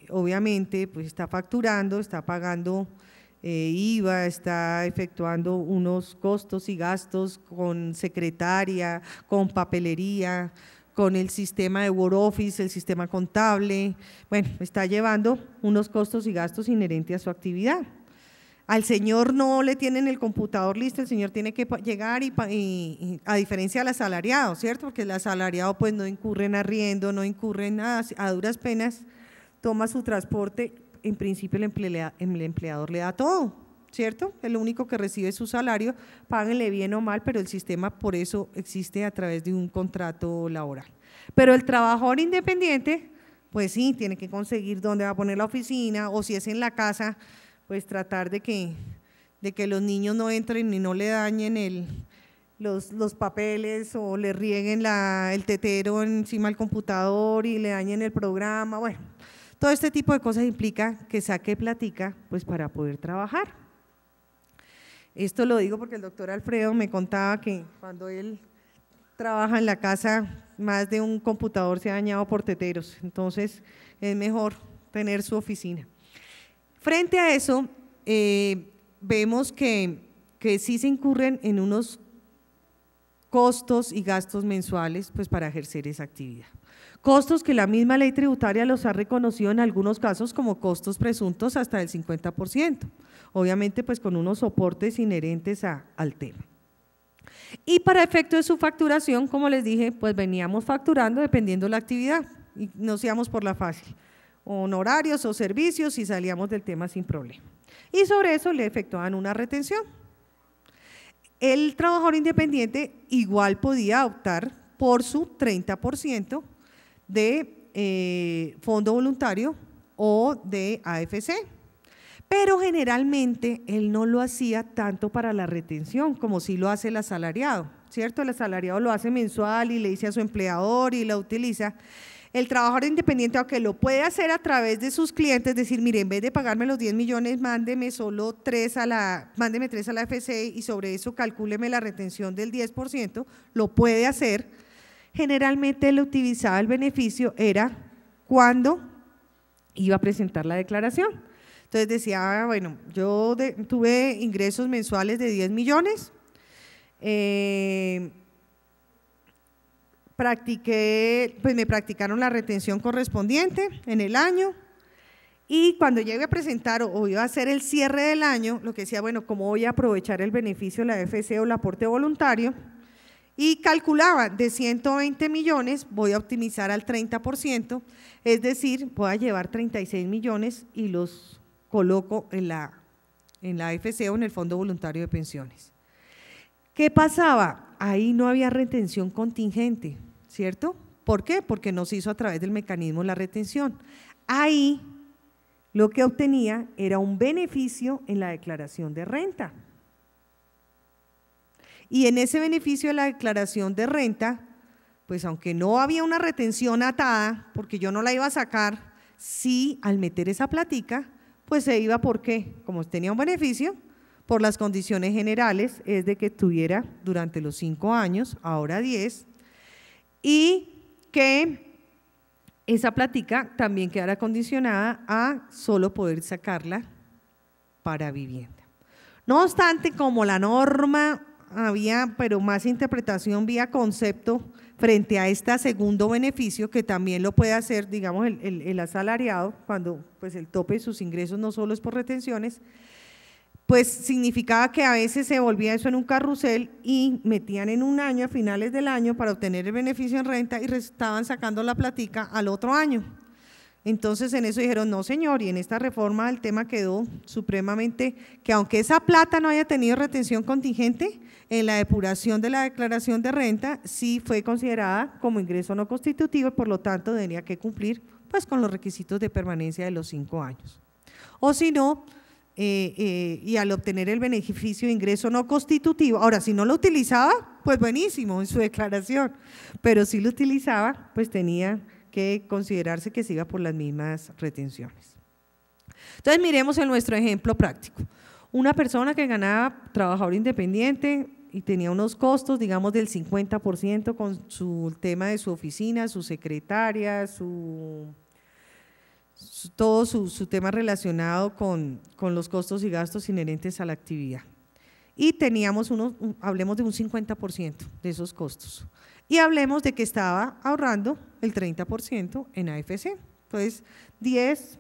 obviamente pues está facturando, está pagando IVA, está efectuando unos costos y gastos con secretaria, con papelería, con el sistema de Word Office, el sistema contable, bueno, está llevando unos costos y gastos inherentes a su actividad. Al señor no le tienen el computador listo, el señor tiene que llegar y a diferencia del asalariado, ¿cierto? Porque el asalariado pues no incurre en arriendo, no incurre en nada, a duras penas toma su transporte, en principio el empleador le da todo, ¿cierto? El único que recibe su salario, páguenle bien o mal, pero el sistema por eso existe a través de un contrato laboral. Pero el trabajador independiente, pues sí, tiene que conseguir dónde va a poner la oficina, o si es en la casa, pues tratar de que los niños no entren y no le dañen los papeles o le rieguen el tetero encima del computador y le dañen el programa, bueno. Todo este tipo de cosas implica que saque platica pues para poder trabajar. Esto lo digo porque el doctor Alfredo me contaba que cuando él trabaja en la casa, más de un computador se ha dañado por teteros, entonces es mejor tener su oficina. Frente a eso, vemos que sí se incurren en unos costos y gastos mensuales pues para ejercer esa actividad. Costos que la misma ley tributaria los ha reconocido en algunos casos como costos presuntos hasta del 50%, obviamente pues con unos soportes inherentes al tema. Y para efecto de su facturación, como les dije, pues veníamos facturando dependiendo de la actividad y nos íbamos por la fácil, honorarios o servicios, y salíamos del tema sin problema. Y sobre eso le efectuaban una retención. El trabajador independiente igual podía optar por su 30% de fondo voluntario o de AFC. Pero generalmente él no lo hacía tanto para la retención como sí lo hace el asalariado, ¿cierto? El asalariado lo hace mensual y le dice a su empleador y la utiliza. El trabajador independiente, aunque lo puede hacer a través de sus clientes, decir, mire, en vez de pagarme los 10 millones, mándeme 3 a la AFC y sobre eso calcúleme la retención del 10%, lo puede hacer. Generalmente él utilizaba el beneficio, era cuando iba a presentar la declaración. Entonces decía, bueno, yo tuve ingresos mensuales de 10 millones, me practicaron la retención correspondiente en el año y cuando llegue a presentar o iba a hacer el cierre del año, lo que decía, bueno, ¿cómo voy a aprovechar el beneficio de la AFC o el aporte voluntario? Y calculaba, de 120 millones voy a optimizar al 30%, es decir, voy a llevar 36 millones y los coloco en la AFC o en el Fondo Voluntario de Pensiones. ¿Qué pasaba? Ahí no había retención contingente, ¿cierto? ¿Por qué? Porque no se hizo a través del mecanismo de la retención. Ahí lo que obtenía era un beneficio en la declaración de renta. Y en ese beneficio de la declaración de renta, pues aunque no había una retención atada, porque yo no la iba a sacar, sí al meter esa platica, pues se iba, ¿por qué? Como tenía un beneficio, por las condiciones generales, es de que tuviera durante los 5 años, ahora 10, y que esa platica también quedara condicionada a solo poder sacarla para vivienda. No obstante, como la norma había, pero más interpretación vía concepto frente a este segundo beneficio, que también lo puede hacer, digamos, el asalariado, cuando pues el tope de sus ingresos no solo es por retenciones, pues significaba que a veces se volvía eso en un carrusel y metían en un año, a finales del año, para obtener el beneficio en renta y estaban sacando la platica al otro año. Entonces en eso dijeron, no señor, y en esta reforma el tema quedó supremamente, que aunque esa plata no haya tenido retención contingente, en la depuración de la declaración de renta sí fue considerada como ingreso no constitutivo y por lo tanto tenía que cumplir pues con los requisitos de permanencia de los 5 años. O si no, y al obtener el beneficio de ingreso no constitutivo, ahora si no lo utilizaba, pues buenísimo en su declaración, pero si lo utilizaba, pues tenía que considerarse que se iba por las mismas retenciones. Entonces miremos en nuestro ejemplo práctico. Una persona que ganaba trabajador independiente y tenía unos costos, digamos, del 50% con su tema de su oficina, su secretaria, todo su tema relacionado con los costos y gastos inherentes a la actividad. Y teníamos hablemos de un 50% de esos costos. Y hablemos de que estaba ahorrando el 30% en AFC. Entonces, 10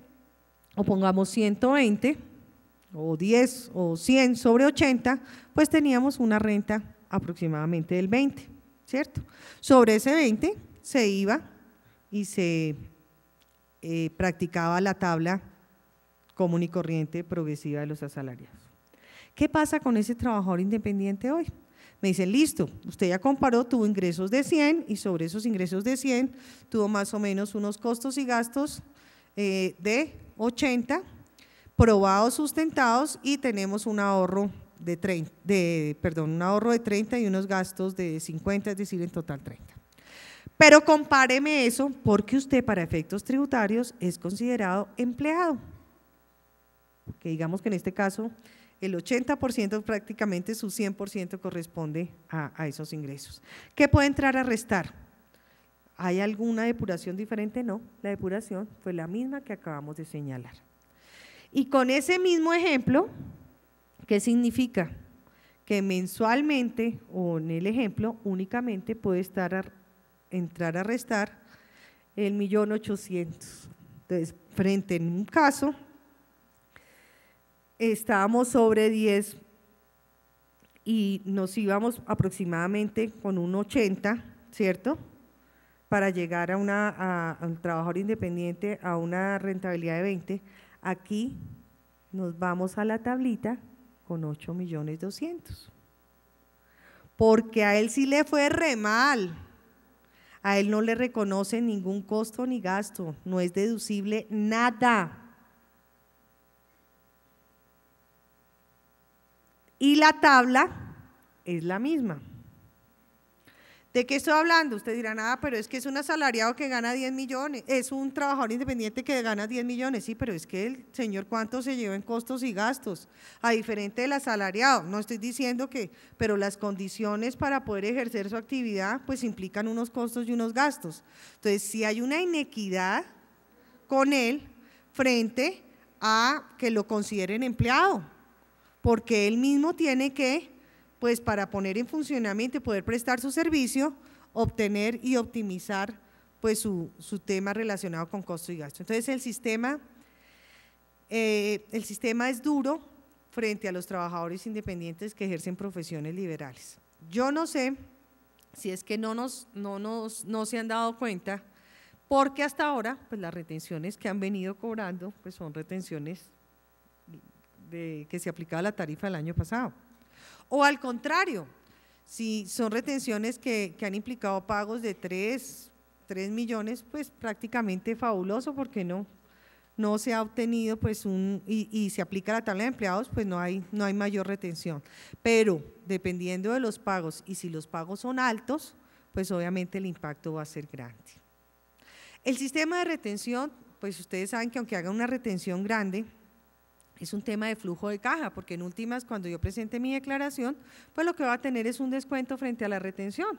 o pongamos 120 o 10 o 100 sobre 80, pues teníamos una renta aproximadamente del 20, ¿cierto? Sobre ese 20 se iba y se practicaba la tabla común y corriente progresiva de los asalariados. ¿Qué pasa con ese trabajador independiente hoy? Me dicen, listo, usted ya comparó, tuvo ingresos de 100 y sobre esos ingresos de 100 tuvo más o menos unos costos y gastos de 80, probados, sustentados y tenemos un ahorro de 30 y unos gastos de 50, es decir, en total 30. Pero compáreme eso porque usted para efectos tributarios es considerado empleado. Porque digamos que en este caso el 80% prácticamente su 100% corresponde a esos ingresos. ¿Qué puede entrar a restar? ¿Hay alguna depuración diferente? No, la depuración fue la misma que acabamos de señalar. Y con ese mismo ejemplo, ¿qué significa? Que mensualmente o en el ejemplo únicamente puede entrar a restar el 1.800.000. Entonces, frente en un caso, estábamos sobre 10 y nos íbamos aproximadamente con un 80, ¿cierto? Para llegar a un trabajador independiente a una rentabilidad de 20. Aquí nos vamos a la tablita con 8.200.000. Porque a él sí le fue re mal. A él no le reconocen ningún costo ni gasto, no es deducible nada. Y la tabla es la misma. ¿De qué estoy hablando? Ustedes dirán, pero es que es un asalariado que gana 10 millones, es un trabajador independiente que gana 10 millones, sí, pero es que el señor cuánto se lleva en costos y gastos, a diferente del asalariado. No estoy diciendo que, pero las condiciones para poder ejercer su actividad pues implican unos costos y unos gastos. Entonces, si hay una inequidad con él frente a que lo consideren empleado, porque él mismo tiene que, pues para poner en funcionamiento y poder prestar su servicio, obtener y optimizar pues su tema relacionado con costo y gasto. Entonces el sistema es duro frente a los trabajadores independientes que ejercen profesiones liberales. Yo no sé si es que no se han dado cuenta, porque hasta ahora pues las retenciones que han venido cobrando pues son retenciones que se aplicaba la tarifa del año pasado. O al contrario, si son retenciones que han implicado pagos de 3 millones, pues prácticamente fabuloso, porque no se ha obtenido pues y se aplica la tabla de empleados, pues no hay mayor retención. Pero dependiendo de los pagos y si los pagos son altos, pues obviamente el impacto va a ser grande. El sistema de retención, pues ustedes saben que aunque haga una retención grande, es un tema de flujo de caja, porque en últimas, cuando yo presente mi declaración, pues lo que va a tener es un descuento frente a la retención.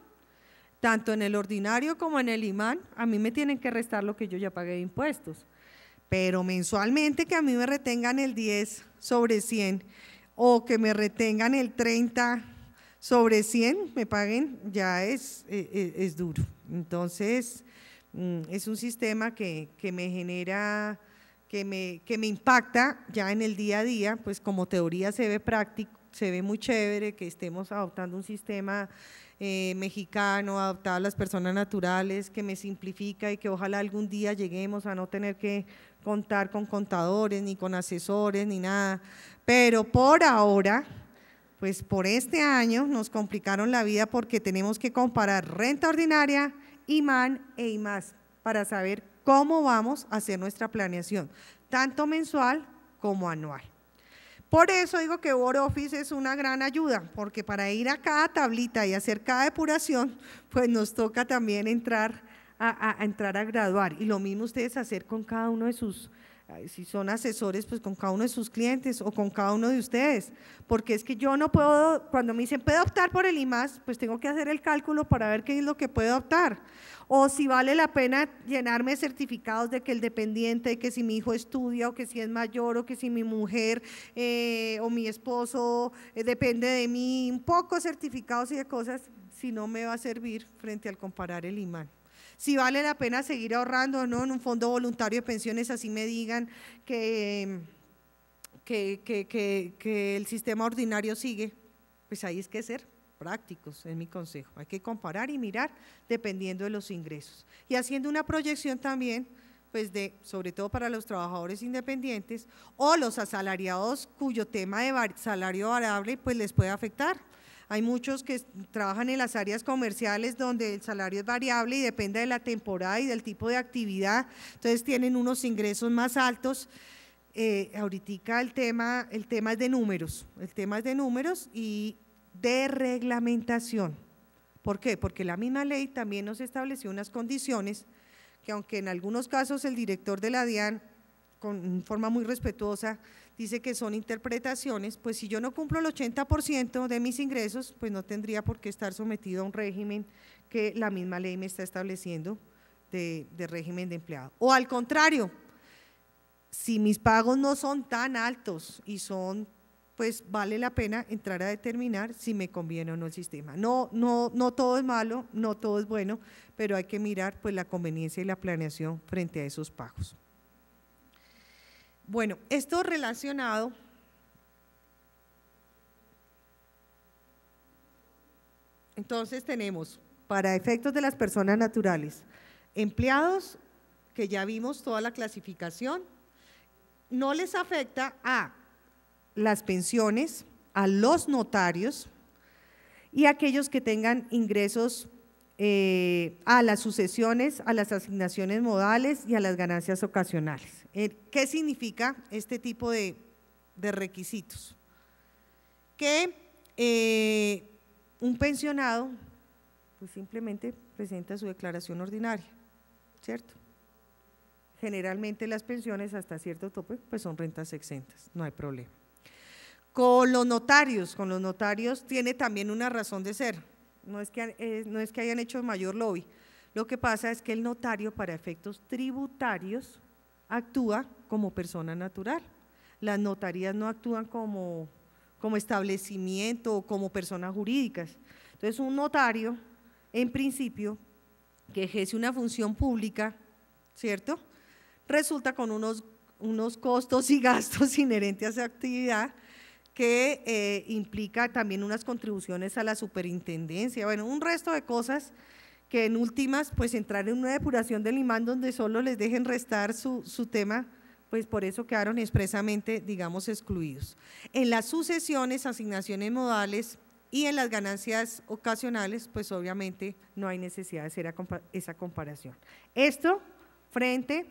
Tanto en el ordinario como en el IMAN, a mí me tienen que restar lo que yo ya pagué de impuestos. Pero mensualmente que a mí me retengan el 10 sobre 100 o que me retengan el 30 sobre 100, me paguen, ya es duro. Entonces, es un sistema que me genera… Que me impacta ya en el día a día, pues como teoría se ve práctico, se ve muy chévere que estemos adoptando un sistema mexicano, adaptado a las personas naturales, que me simplifica y que ojalá algún día lleguemos a no tener que contar con contadores, ni con asesores, ni nada, pero por ahora, pues por este año nos complicaron la vida porque tenemos que comparar renta ordinaria, IMAN e IMAS para saber cómo vamos a hacer nuestra planeación, tanto mensual como anual. Por eso digo que Board Office es una gran ayuda, porque para ir a cada tablita y hacer cada depuración, pues nos toca también entrar a graduar. Y lo mismo ustedes hacer con cada uno de sus, si son asesores, pues con cada uno de sus clientes o con cada uno de ustedes, porque es que yo no puedo, cuando me dicen puedo optar por el IMAS, pues tengo que hacer el cálculo para ver qué es lo que puedo optar. O si vale la pena llenarme certificados de que el dependiente, de que si mi hijo estudia o que si es mayor o que si mi mujer o mi esposo depende de mí, un poco certificados y de cosas, si no me va a servir frente al comparar el IMAN. Si vale la pena seguir ahorrando o no en un fondo voluntario de pensiones, así me digan que el sistema ordinario sigue, pues ahí es que ser prácticos, es mi consejo. Hay que comparar y mirar dependiendo de los ingresos. Y haciendo una proyección también, pues sobre todo para los trabajadores independientes o los asalariados cuyo tema de salario variable pues les puede afectar. Hay muchos que trabajan en las áreas comerciales donde el salario es variable y depende de la temporada y del tipo de actividad, entonces tienen unos ingresos más altos. Ahorita el tema es de números, y de reglamentación. ¿Por qué? Porque la misma ley también nos estableció unas condiciones que, aunque en algunos casos el director de la DIAN, con forma muy respetuosa, dice que son interpretaciones, pues si yo no cumplo el 80% de mis ingresos, pues no tendría por qué estar sometido a un régimen que la misma ley me está estableciendo de régimen de empleado. O al contrario, si mis pagos no son tan altos y son, pues vale la pena entrar a determinar si me conviene o no el sistema. No todo es malo, no todo es bueno, pero hay que mirar pues la conveniencia y la planeación frente a esos pagos. Bueno, esto relacionado entonces tenemos para efectos de las personas naturales, empleados que ya vimos toda la clasificación, no les afecta a las pensiones, a los notarios y a aquellos que tengan ingresos a las sucesiones, a las asignaciones modales y a las ganancias ocasionales. ¿Qué significa este tipo de requisitos? Que un pensionado pues simplemente presenta su declaración ordinaria, ¿cierto? Generalmente las pensiones hasta cierto tope pues son rentas exentas, no hay problema. Con los notarios tiene también una razón de ser, no es que hayan hecho mayor lobby, lo que pasa es que el notario para efectos tributarios actúa como persona natural, las notarías no actúan como establecimiento o como personas jurídicas. Entonces un notario, en principio, que ejerce una función pública, ¿cierto?, resulta con unos costos y gastos inherentes a esa actividad que implica también unas contribuciones a la superintendencia, bueno, un resto de cosas que en últimas pues entrar en una depuración del imán donde solo les dejen restar su tema, pues por eso quedaron expresamente, digamos, excluidos. En las sucesiones, asignaciones modales y en las ganancias ocasionales, pues obviamente no hay necesidad de hacer esa comparación. Esto frente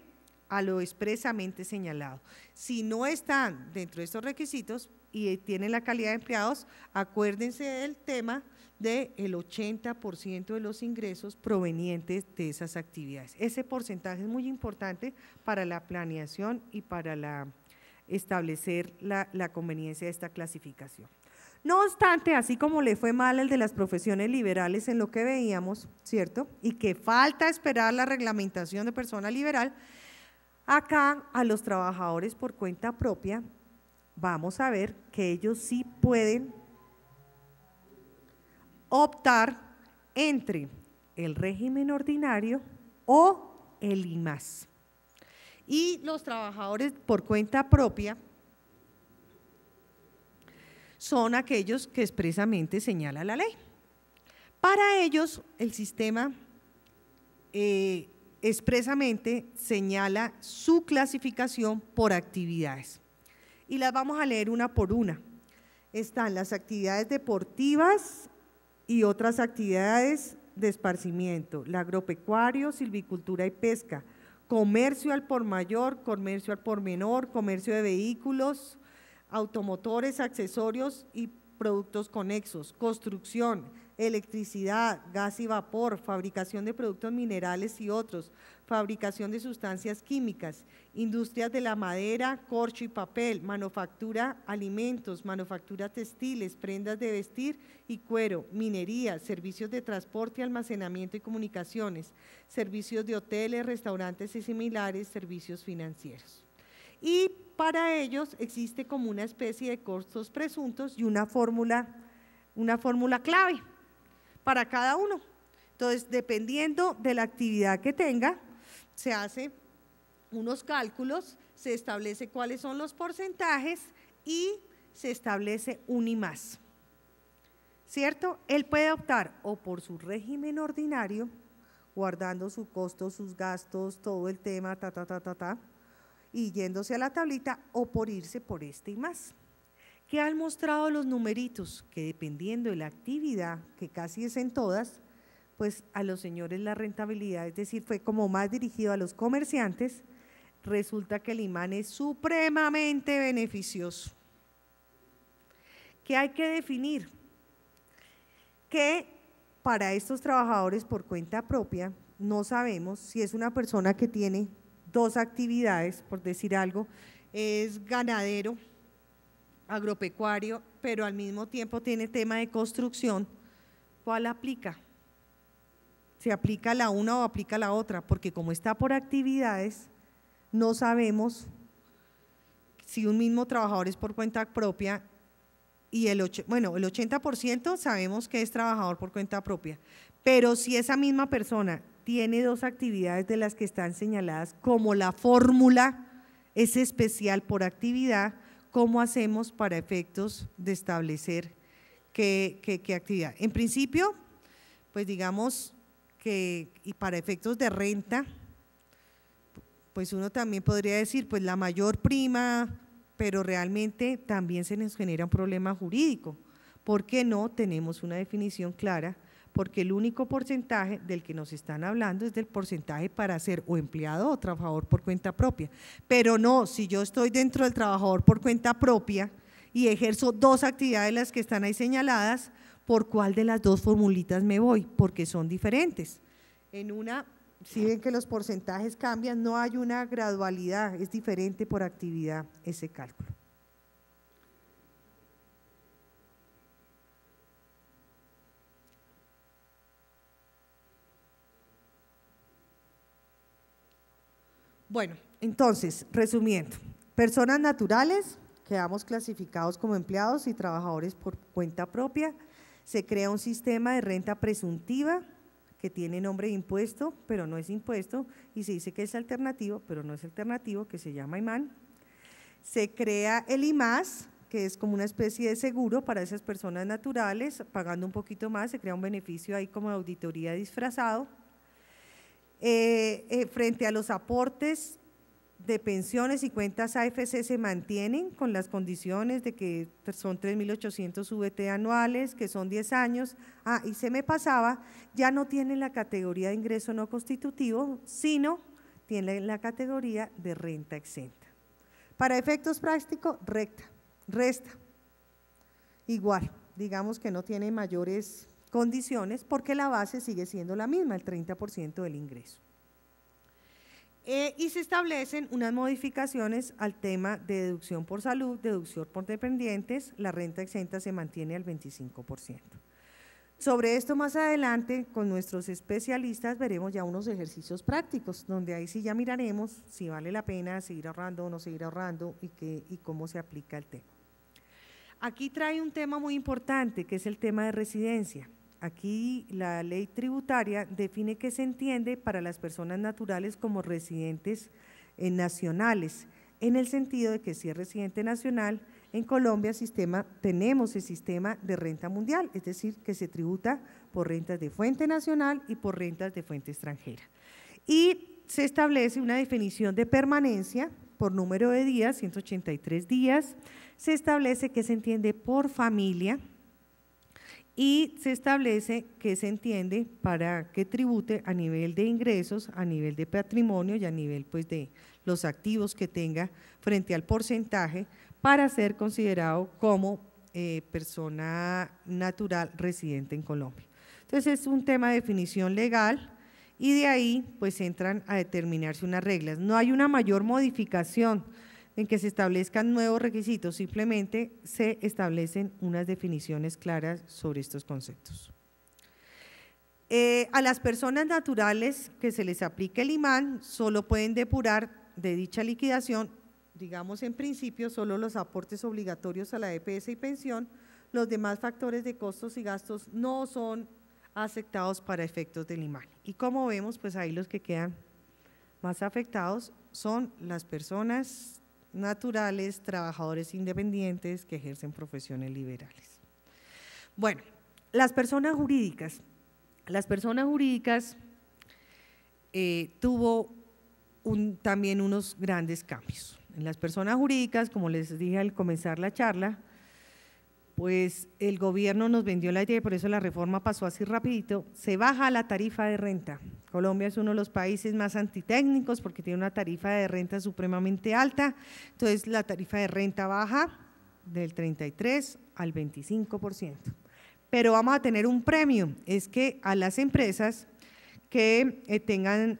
a lo expresamente señalado. Si no están dentro de estos requisitos y tienen la calidad de empleados, acuérdense del tema del 80% de los ingresos provenientes de esas actividades. Ese porcentaje es muy importante para la planeación y para establecer la conveniencia de esta clasificación. No obstante, así como le fue mal el de las profesiones liberales en lo que veíamos, ¿cierto?, y que falta esperar la reglamentación de persona liberal, acá a los trabajadores por cuenta propia vamos a ver que ellos sí pueden optar entre el régimen ordinario o el IMAS. Y los trabajadores por cuenta propia son aquellos que expresamente señala la ley. Para ellos el sistema expresamente señala su clasificación por actividades y las vamos a leer una por una. Están las actividades deportivas y otras actividades de esparcimiento, el agropecuario, silvicultura y pesca, comercio al por mayor, comercio al por menor, comercio de vehículos, automotores, accesorios y productos conexos, construcción, electricidad, gas y vapor, fabricación de productos minerales y otros, fabricación de sustancias químicas, industrias de la madera, corcho y papel, manufactura alimentos, manufactura textiles, prendas de vestir y cuero, minería, servicios de transporte, almacenamiento y comunicaciones, servicios de hoteles, restaurantes y similares, servicios financieros. Y para ellos existe como una especie de costos presuntos y una fórmula clave para cada uno. Entonces, dependiendo de la actividad que tenga, se hace unos cálculos, se establece cuáles son los porcentajes y se establece un IMAS, ¿cierto? Él puede optar o por su régimen ordinario, guardando su costo, sus gastos, todo el tema, y yéndose a la tablita, o por irse por este IMAS. ¿Qué han mostrado los numeritos? Que dependiendo de la actividad, que casi es en todas, pues a los señores la rentabilidad, es decir, fue como más dirigido a los comerciantes, resulta que el imán es supremamente beneficioso. ¿Qué hay que definir? Que para estos trabajadores por cuenta propia, no sabemos si es una persona que tiene dos actividades, por decir algo, es ganadero, agropecuario, pero al mismo tiempo tiene tema de construcción, ¿cuál aplica? ¿Se aplica la una o aplica la otra? Porque como está por actividades, no sabemos si un mismo trabajador es por cuenta propia y el 80% sabemos que es trabajador por cuenta propia, pero si esa misma persona tiene dos actividades de las que están señaladas, como la fórmula es especial por actividad, ¿cómo hacemos para efectos de establecer qué actividad? En principio, pues digamos que y para efectos de renta, pues uno también podría decir, pues la mayor prima, pero realmente también se nos genera un problema jurídico. ¿Por qué no tenemos una definición clara porque el único porcentaje del que nos están hablando es del porcentaje para ser o empleado o trabajador por cuenta propia. Pero no, si yo estoy dentro del trabajador por cuenta propia y ejerzo dos actividades las que están ahí señaladas, ¿por cuál de las dos formulitas me voy? Porque son diferentes. En una, si ven que los porcentajes cambian, no hay una gradualidad, es diferente por actividad ese cálculo. Bueno, entonces, resumiendo, personas naturales, quedamos clasificados como empleados y trabajadores por cuenta propia, se crea un sistema de renta presuntiva que tiene nombre de impuesto, pero no es impuesto, y se dice que es alternativo, pero no es alternativo, que se llama IMAN. Se crea el IMAS, que es como una especie de seguro para esas personas naturales, pagando un poquito más, se crea un beneficio ahí como de auditoría disfrazado. Frente a los aportes de pensiones y cuentas AFC se mantienen con las condiciones de que son 3.800 VT anuales, que son 10 años. Y se me pasaba, ya no tienen la categoría de ingreso no constitutivo, sino tienen la categoría de renta exenta. Para efectos prácticos, resta, igual, digamos que no tiene mayores condiciones porque la base sigue siendo la misma, el 30% del ingreso. Y se establecen unas modificaciones al tema de deducción por salud, deducción por dependientes, la renta exenta se mantiene al 25%. Sobre esto más adelante con nuestros especialistas veremos ya unos ejercicios prácticos, donde ahí sí ya miraremos si vale la pena seguir ahorrando o no seguir ahorrando y cómo se aplica el tema. Aquí trae un tema muy importante que es el tema de residencia. Aquí la ley tributaria define qué se entiende para las personas naturales como residentes nacionales, en el sentido de que si es residente nacional, en Colombia tenemos el sistema de renta mundial, es decir, que se tributa por rentas de fuente nacional y por rentas de fuente extranjera. Y se establece una definición de permanencia por número de días, 183 días, se establece qué se entiende por familia, y se establece que se entiende para que tribute a nivel de ingresos, a nivel de patrimonio y a nivel pues de los activos que tenga frente al porcentaje para ser considerado como persona natural residente en Colombia. Entonces es un tema de definición legal y de ahí pues entran a determinarse unas reglas. No hay una mayor modificación en que se establezcan nuevos requisitos, simplemente se establecen unas definiciones claras sobre estos conceptos. A las personas naturales que se les aplique el IMAN solo pueden depurar de dicha liquidación, digamos en principio, solo los aportes obligatorios a la EPS y pensión, los demás factores de costos y gastos no son aceptados para efectos del IMAN. Y como vemos, pues ahí los que quedan más afectados son las personas naturales, trabajadores independientes que ejercen profesiones liberales. Bueno, las personas jurídicas tuvo también unos grandes cambios. En las personas jurídicas, como les dije al comenzar la charla, pues el gobierno nos vendió la idea y por eso la reforma pasó así rapidito, se baja la tarifa de renta. Colombia es uno de los países más antitécnicos porque tiene una tarifa de renta supremamente alta, entonces la tarifa de renta baja del 33 al 25%. Pero vamos a tener un premio, es que a las empresas que tengan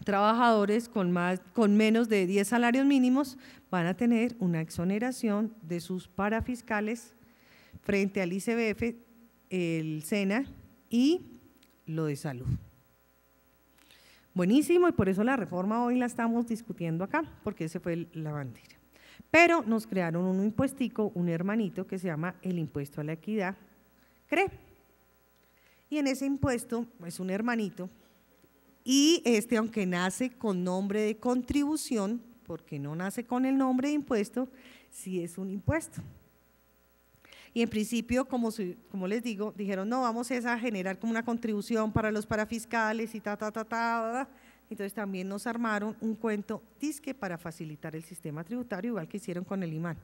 trabajadores con menos de 10 salarios mínimos van a tener una exoneración de sus parafiscales frente al ICBF, el SENA y lo de salud. Buenísimo, y por eso la reforma hoy la estamos discutiendo acá, porque ese fue la bandera. Pero nos crearon un impuestico, un hermanito que se llama el impuesto a la equidad, CRE. Y en ese impuesto es un hermanito, y aunque nace con nombre de contribución, porque no nace con el nombre de impuesto, sí es un impuesto. Y en principio, como les digo, dijeron, no, vamos a generar como una contribución para los parafiscales y entonces también nos armaron un cuento disque para facilitar el sistema tributario, igual que hicieron con el IMAN.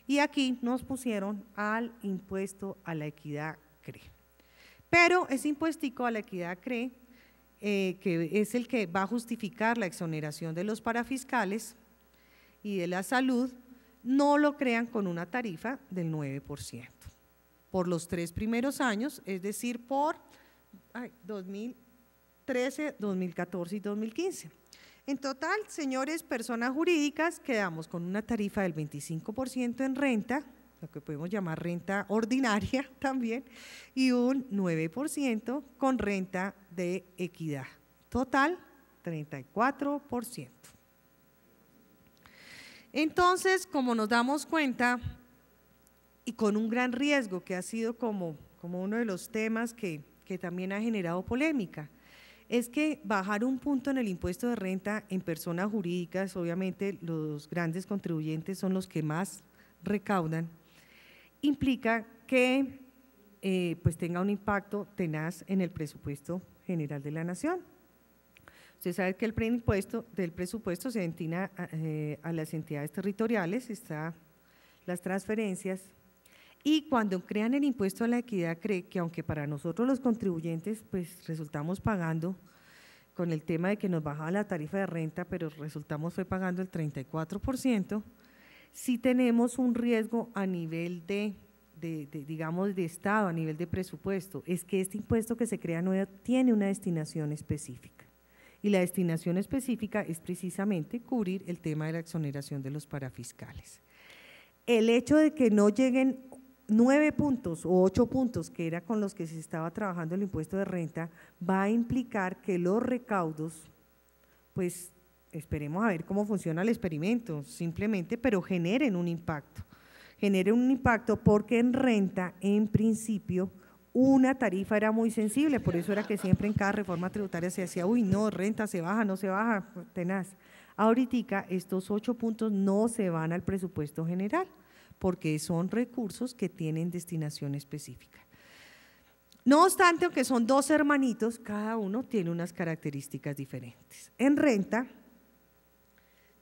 Y aquí nos pusieron al impuesto a la equidad CRE. Pero ese impuestico a la equidad CRE, que es el que va a justificar la exoneración de los parafiscales y de la salud, no lo crean con una tarifa del 9% por los 3 primeros años, es decir, por 2013, 2014 y 2015. En total, señores, personas jurídicas, quedamos con una tarifa del 25% en renta, lo que podemos llamar renta ordinaria también, y un 9% con renta de equidad. Total, 34%. Entonces, como nos damos cuenta, y con un gran riesgo que ha sido como uno de los temas que también ha generado polémica, es que bajar un punto en el impuesto de renta en personas jurídicas, obviamente los grandes contribuyentes son los que más recaudan, implica que pues tenga un impacto tenaz en el presupuesto general de la nación. Usted sabe que el preimpuesto del presupuesto se destina a las entidades territoriales, está las transferencias, y cuando crean el impuesto a la equidad, cree que aunque para nosotros los contribuyentes pues resultamos pagando con el tema de que nos bajaba la tarifa de renta, pero resultamos fue pagando el 34%, sí tenemos un riesgo a nivel digamos, de Estado, a nivel de presupuesto, es que este impuesto que se crea no tiene una destinación específica. Y la destinación específica es precisamente cubrir el tema de la exoneración de los parafiscales. El hecho de que no lleguen 9 puntos o 8 puntos, que era con los que se estaba trabajando el impuesto de renta, va a implicar que los recaudos, pues esperemos a ver cómo funciona el experimento, simplemente, pero generen un impacto porque en renta, en principio, una tarifa era muy sensible, por eso era que siempre en cada reforma tributaria se hacía, uy, no, renta se baja, no se baja, tenaz. Ahorita estos 8 puntos no se van al presupuesto general, porque son recursos que tienen destinación específica. No obstante, aunque son 2 hermanitos, cada uno tiene unas características diferentes. En renta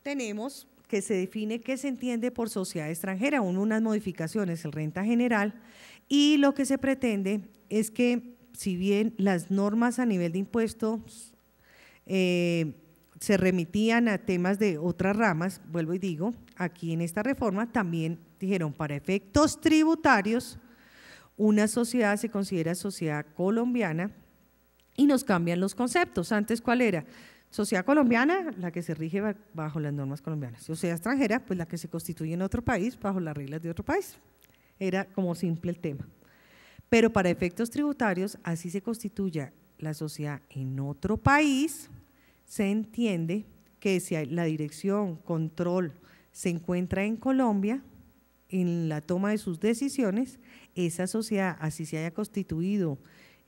tenemos que se define qué se entiende por sociedad extranjera, unas modificaciones, el renta general, y lo que se pretende es que si bien las normas a nivel de impuestos se remitían a temas de otras ramas, vuelvo y digo, aquí en esta reforma también dijeron para efectos tributarios, una sociedad se considera sociedad colombiana y nos cambian los conceptos. Antes, ¿cuál era? Sociedad colombiana, la que se rige bajo las normas colombianas. Sociedad extranjera, pues la que se constituye en otro país bajo las reglas de otro país. Era como simple el tema. Pero para efectos tributarios, así se constituya la sociedad en otro país, se entiende que si la dirección, control se encuentra en Colombia, en la toma de sus decisiones, esa sociedad, así se haya constituido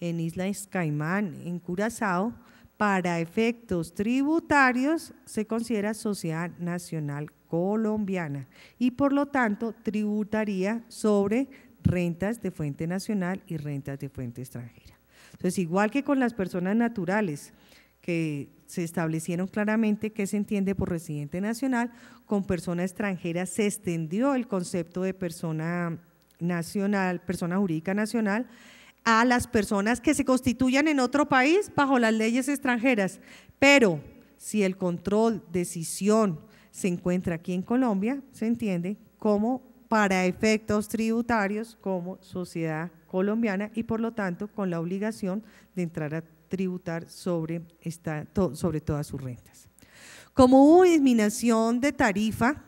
en Islas Caimán, en Curazao, para efectos tributarios se considera sociedad nacional colombiana y por lo tanto tributaría sobre rentas de fuente nacional y rentas de fuente extranjera. Entonces, igual que con las personas naturales, que se establecieron claramente qué se entiende por residente nacional, con persona extranjera se extendió el concepto de persona nacional, persona jurídica nacional, a las personas que se constituyan en otro país bajo las leyes extranjeras, pero si el control, decisión se encuentra aquí en Colombia, se entiende como para efectos tributarios como sociedad colombiana y por lo tanto con la obligación de entrar a tributar sobre todas sus rentas. Como hubo disminución de tarifa,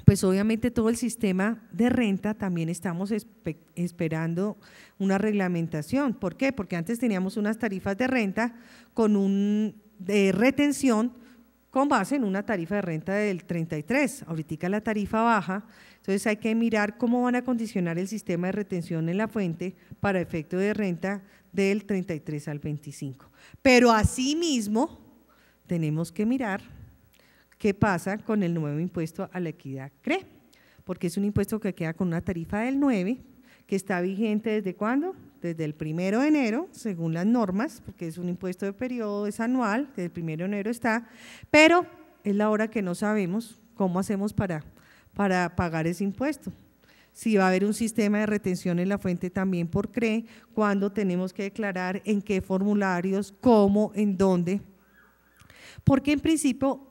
pues obviamente todo el sistema de renta también estamos esperando una reglamentación. ¿Por qué? Porque antes teníamos unas tarifas de renta de retención con base en una tarifa de renta del 33, ahorita la tarifa baja, entonces hay que mirar cómo van a condicionar el sistema de retención en la fuente para efecto de renta del 33 al 25. Pero asimismo tenemos que mirar qué pasa con el nuevo impuesto a la equidad CRE, porque es un impuesto que queda con una tarifa del 9, que está vigente ¿desde cuándo? Desde el 1 de enero, según las normas, porque es un impuesto de periodo, es anual, desde el 1 de enero está, pero es la hora que no sabemos cómo hacemos para pagar ese impuesto. si va a haber un sistema de retención en la fuente también por CRE, cuándo tenemos que declarar, en qué formularios, cómo, en dónde, porque en principio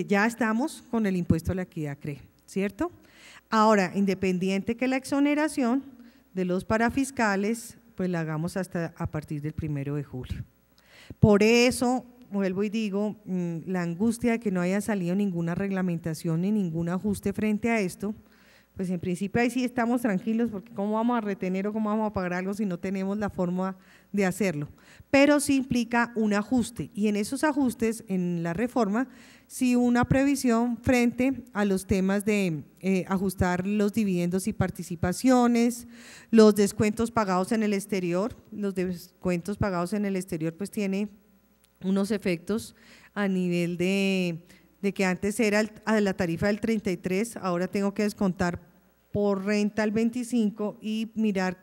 ya estamos con el impuesto a la actividad CRE, ¿cierto? Ahora, independiente que la exoneración de los parafiscales, pues la hagamos hasta a partir del 1 de julio. Por eso, vuelvo y digo, la angustia de que no haya salido ninguna reglamentación ni ningún ajuste frente a esto, pues en principio ahí sí estamos tranquilos, porque ¿cómo vamos a retener o cómo vamos a pagar algo si no tenemos la forma de hacerlo? Pero sí implica un ajuste, y en esos ajustes, en la reforma, sí una previsión frente a los temas de ajustar los dividendos y participaciones, los descuentos pagados en el exterior. Los descuentos pagados en el exterior pues tiene unos efectos a nivel de que antes era a la tarifa del 33, ahora tengo que descontar por renta el 25 y mirar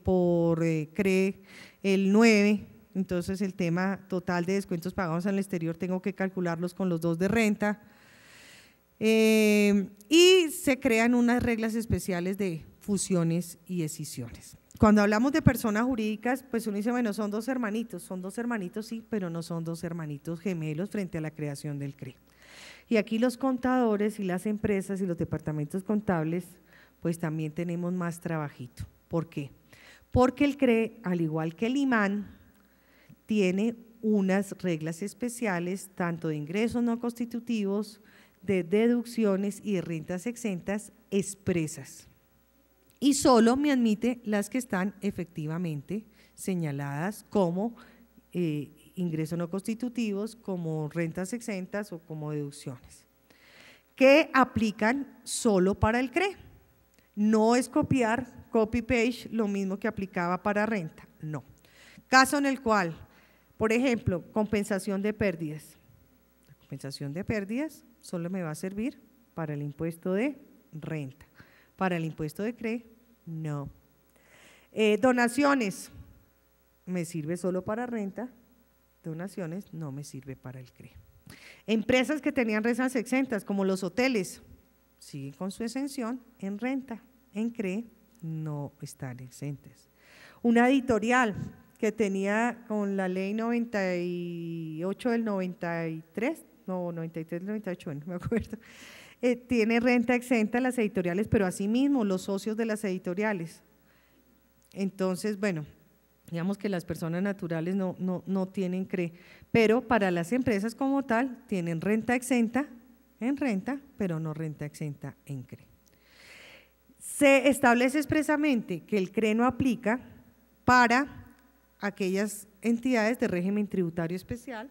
por CRE el 9, entonces el tema total de descuentos pagados en el exterior tengo que calcularlos con los 2 de renta, y se crean unas reglas especiales de fusiones y escisiones. Cuando hablamos de personas jurídicas, pues uno dice, bueno, son dos hermanitos sí, pero no son dos hermanitos gemelos frente a la creación del CRE. Y aquí los contadores y las empresas y los departamentos contables, pues también tenemos más trabajito. ¿Por qué? Porque el CRE, al igual que el IMAN, tiene unas reglas especiales, tanto de ingresos no constitutivos, de deducciones y de rentas exentas expresas. Y solo me admite las que están efectivamente señaladas como ingresos no constitutivos, como rentas exentas o como deducciones, que aplican solo para el CRE. No es copiar, copy-paste, lo mismo que aplicaba para renta, no. Caso en el cual, por ejemplo, compensación de pérdidas. La compensación de pérdidas solo me va a servir para el impuesto de renta. Para el impuesto de CRE, no. Donaciones, me sirve solo para renta, donaciones no me sirve para el CRE. Empresas que tenían rentas exentas, como los hoteles, siguen con su exención en renta, en CRE no están exentas. Una editorial que tenía con la ley 98 del 93, no, 93 del 98, bueno, me acuerdo, tiene renta exenta las editoriales, pero asimismo los socios de las editoriales. Entonces, bueno, digamos que las personas naturales no tienen CRE, pero para las empresas como tal tienen renta exenta en renta, pero no renta exenta en CRE. Se establece expresamente que el CRE no aplica para aquellas entidades de régimen tributario especial,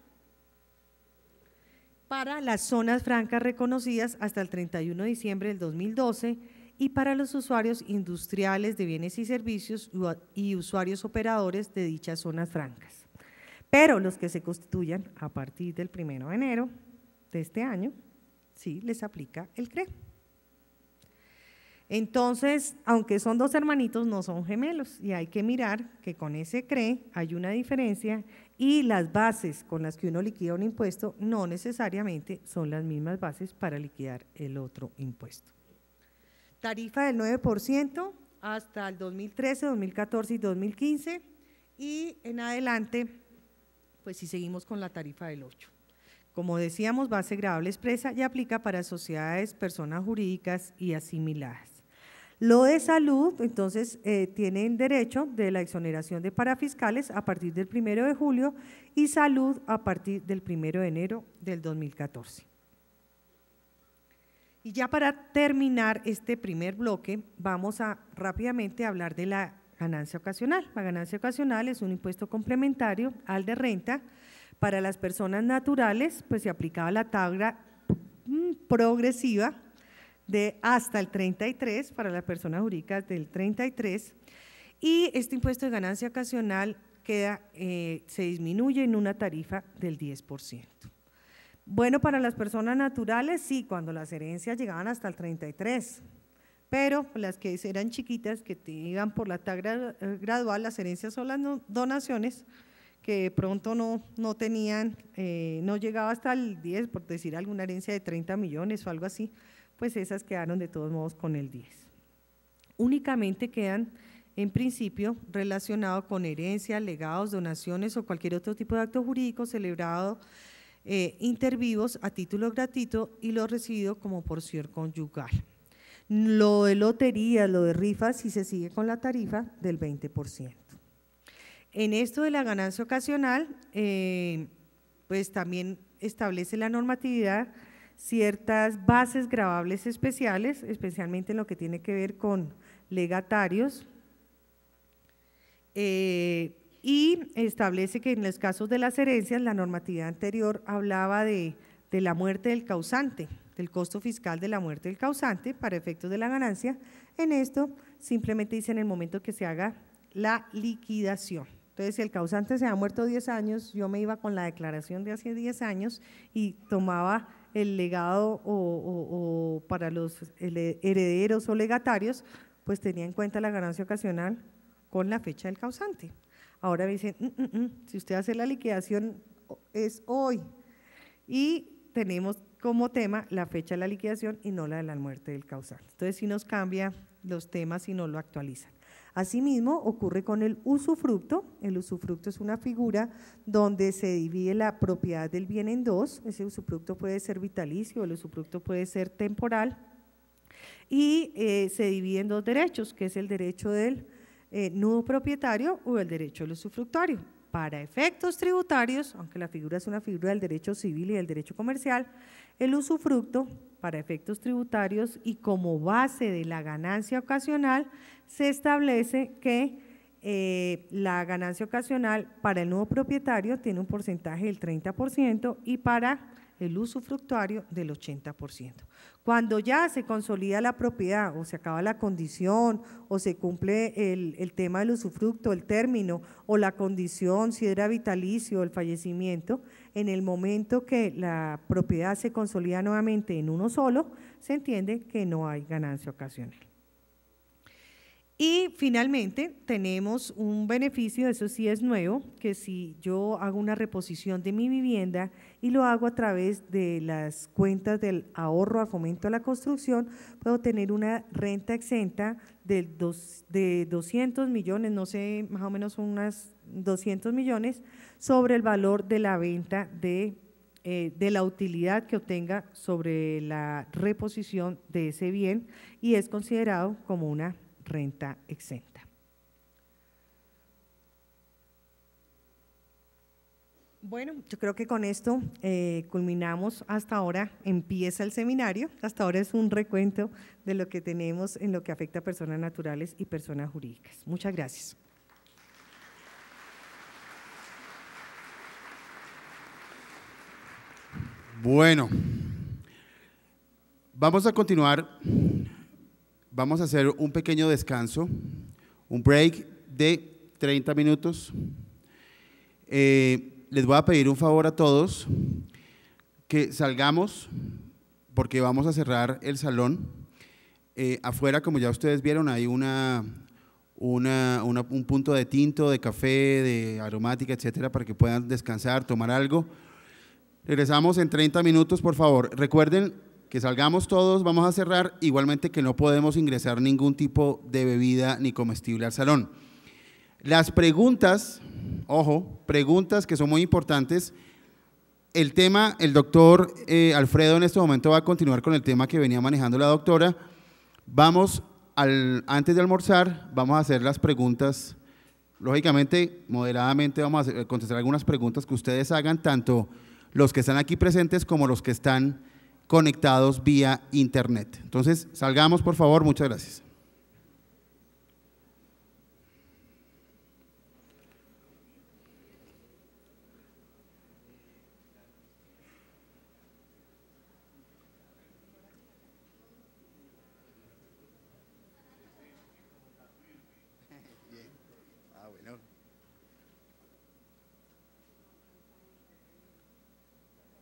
para las zonas francas reconocidas hasta el 31 de diciembre del 2012 y para los usuarios industriales de bienes y servicios y usuarios operadores de dichas zonas francas. Pero los que se constituyan a partir del 1 de enero de este año, sí les aplica el CRE. Entonces, aunque son dos hermanitos, no son gemelos y hay que mirar que con ese CRE hay una diferencia y las bases con las que uno liquida un impuesto no necesariamente son las mismas bases para liquidar el otro impuesto. Tarifa del 9% hasta el 2013, 2014 y 2015 y en adelante, pues si seguimos con la tarifa del 8%. Como decíamos, base gravable expresa y aplica para sociedades, personas jurídicas y asimiladas. Lo de salud, entonces, tienen derecho de la exoneración de parafiscales a partir del 1 de julio y salud a partir del 1 de enero del 2014. Y ya para terminar este primer bloque, vamos a rápidamente hablar de la ganancia ocasional. La ganancia ocasional es un impuesto complementario al de renta. Para las personas naturales, pues se aplicaba la tabla progresiva de hasta el 33, para las personas jurídicas del 33, y este impuesto de ganancia ocasional se disminuye en una tarifa del 10%. Bueno, para las personas naturales, sí, cuando las herencias llegaban hasta el 33, pero las que eran chiquitas, que te iban por la tabla gradual, las herencias son las donaciones, que de pronto no tenían, no llegaba hasta el 10, por decir alguna herencia de 30 millones o algo así, pues esas quedaron de todos modos con el 10. únicamente quedan en principio relacionados con herencia, legados, donaciones o cualquier otro tipo de acto jurídico celebrado inter vivos a título gratuito y lo recibido como porción conyugal. Lo de lotería, lo de rifas, si se sigue con la tarifa del 20%. En esto de la ganancia ocasional, pues también establece la normatividad ciertas bases gravables especiales, especialmente en lo que tiene que ver con legatarios, y establece que en los casos de las herencias, la normatividad anterior hablaba de la muerte del causante, del costo fiscal de la muerte del causante para efectos de la ganancia. En esto simplemente dice en el momento que se haga la liquidación. Entonces, si el causante se ha muerto 10 años, yo me iba con la declaración de hace 10 años y tomaba el legado o para los herederos o legatarios, pues tenía en cuenta la ganancia ocasional con la fecha del causante. Ahora me dicen, si usted hace la liquidación es hoy, y tenemos como tema la fecha de la liquidación y no la de la muerte del causante. Entonces, sí nos cambia los temas y no lo actualizan. Asimismo, ocurre con el usufructo. El usufructo es una figura donde se divide la propiedad del bien en dos. Ese usufructo puede ser vitalicio, el usufructo puede ser temporal, y se divide en dos derechos, que es el derecho del nudo propietario o el derecho del usufructuario. Para efectos tributarios, aunque la figura es una figura del derecho civil y del derecho comercial, el usufructo para efectos tributarios y como base de la ganancia ocasional se establece que la ganancia ocasional para el nudo propietario tiene un porcentaje del 30% y para el usufructuario del 80%. Cuando ya se consolida la propiedad o se acaba la condición o se cumple el tema del usufructo, el término o la condición, si era vitalicio o el fallecimiento, en el momento que la propiedad se consolida nuevamente en uno solo, se entiende que no hay ganancia ocasional. Y finalmente tenemos un beneficio, eso sí es nuevo, que si yo hago una reposición de mi vivienda y lo hago a través de las cuentas del ahorro a fomento a la construcción, puedo tener una renta exenta de 200 millones, no sé, más o menos unas 200 millones sobre el valor de la venta de la utilidad que obtenga sobre la reposición de ese bien, y es considerado como una renta exenta. Bueno, yo creo que con esto culminamos. Hasta ahora empieza el seminario. Hasta ahora es un recuento de lo que tenemos en lo que afecta a personas naturales y personas jurídicas. Muchas gracias. Bueno, vamos a continuar. Vamos a hacer un pequeño descanso, un break de 30 minutos. Les voy a pedir un favor a todos, que salgamos, porque vamos a cerrar el salón. Afuera, como ya ustedes vieron, hay un punto de tinto, de café, de aromática, etcétera, para que puedan descansar, tomar algo. Regresamos en 30 minutos, por favor. Recuerden que salgamos todos, vamos a cerrar, igualmente que no podemos ingresar ningún tipo de bebida ni comestible al salón. Las preguntas, ojo, preguntas que son muy importantes. El tema, el doctor Alfredo en este momento va a continuar con el tema que venía manejando la doctora. Antes de almorzar, vamos a hacer las preguntas, lógicamente, moderadamente vamos a contestar algunas preguntas que ustedes hagan, tanto los que están aquí presentes como los que están conectados vía internet. Entonces, salgamos, por favor. Muchas gracias.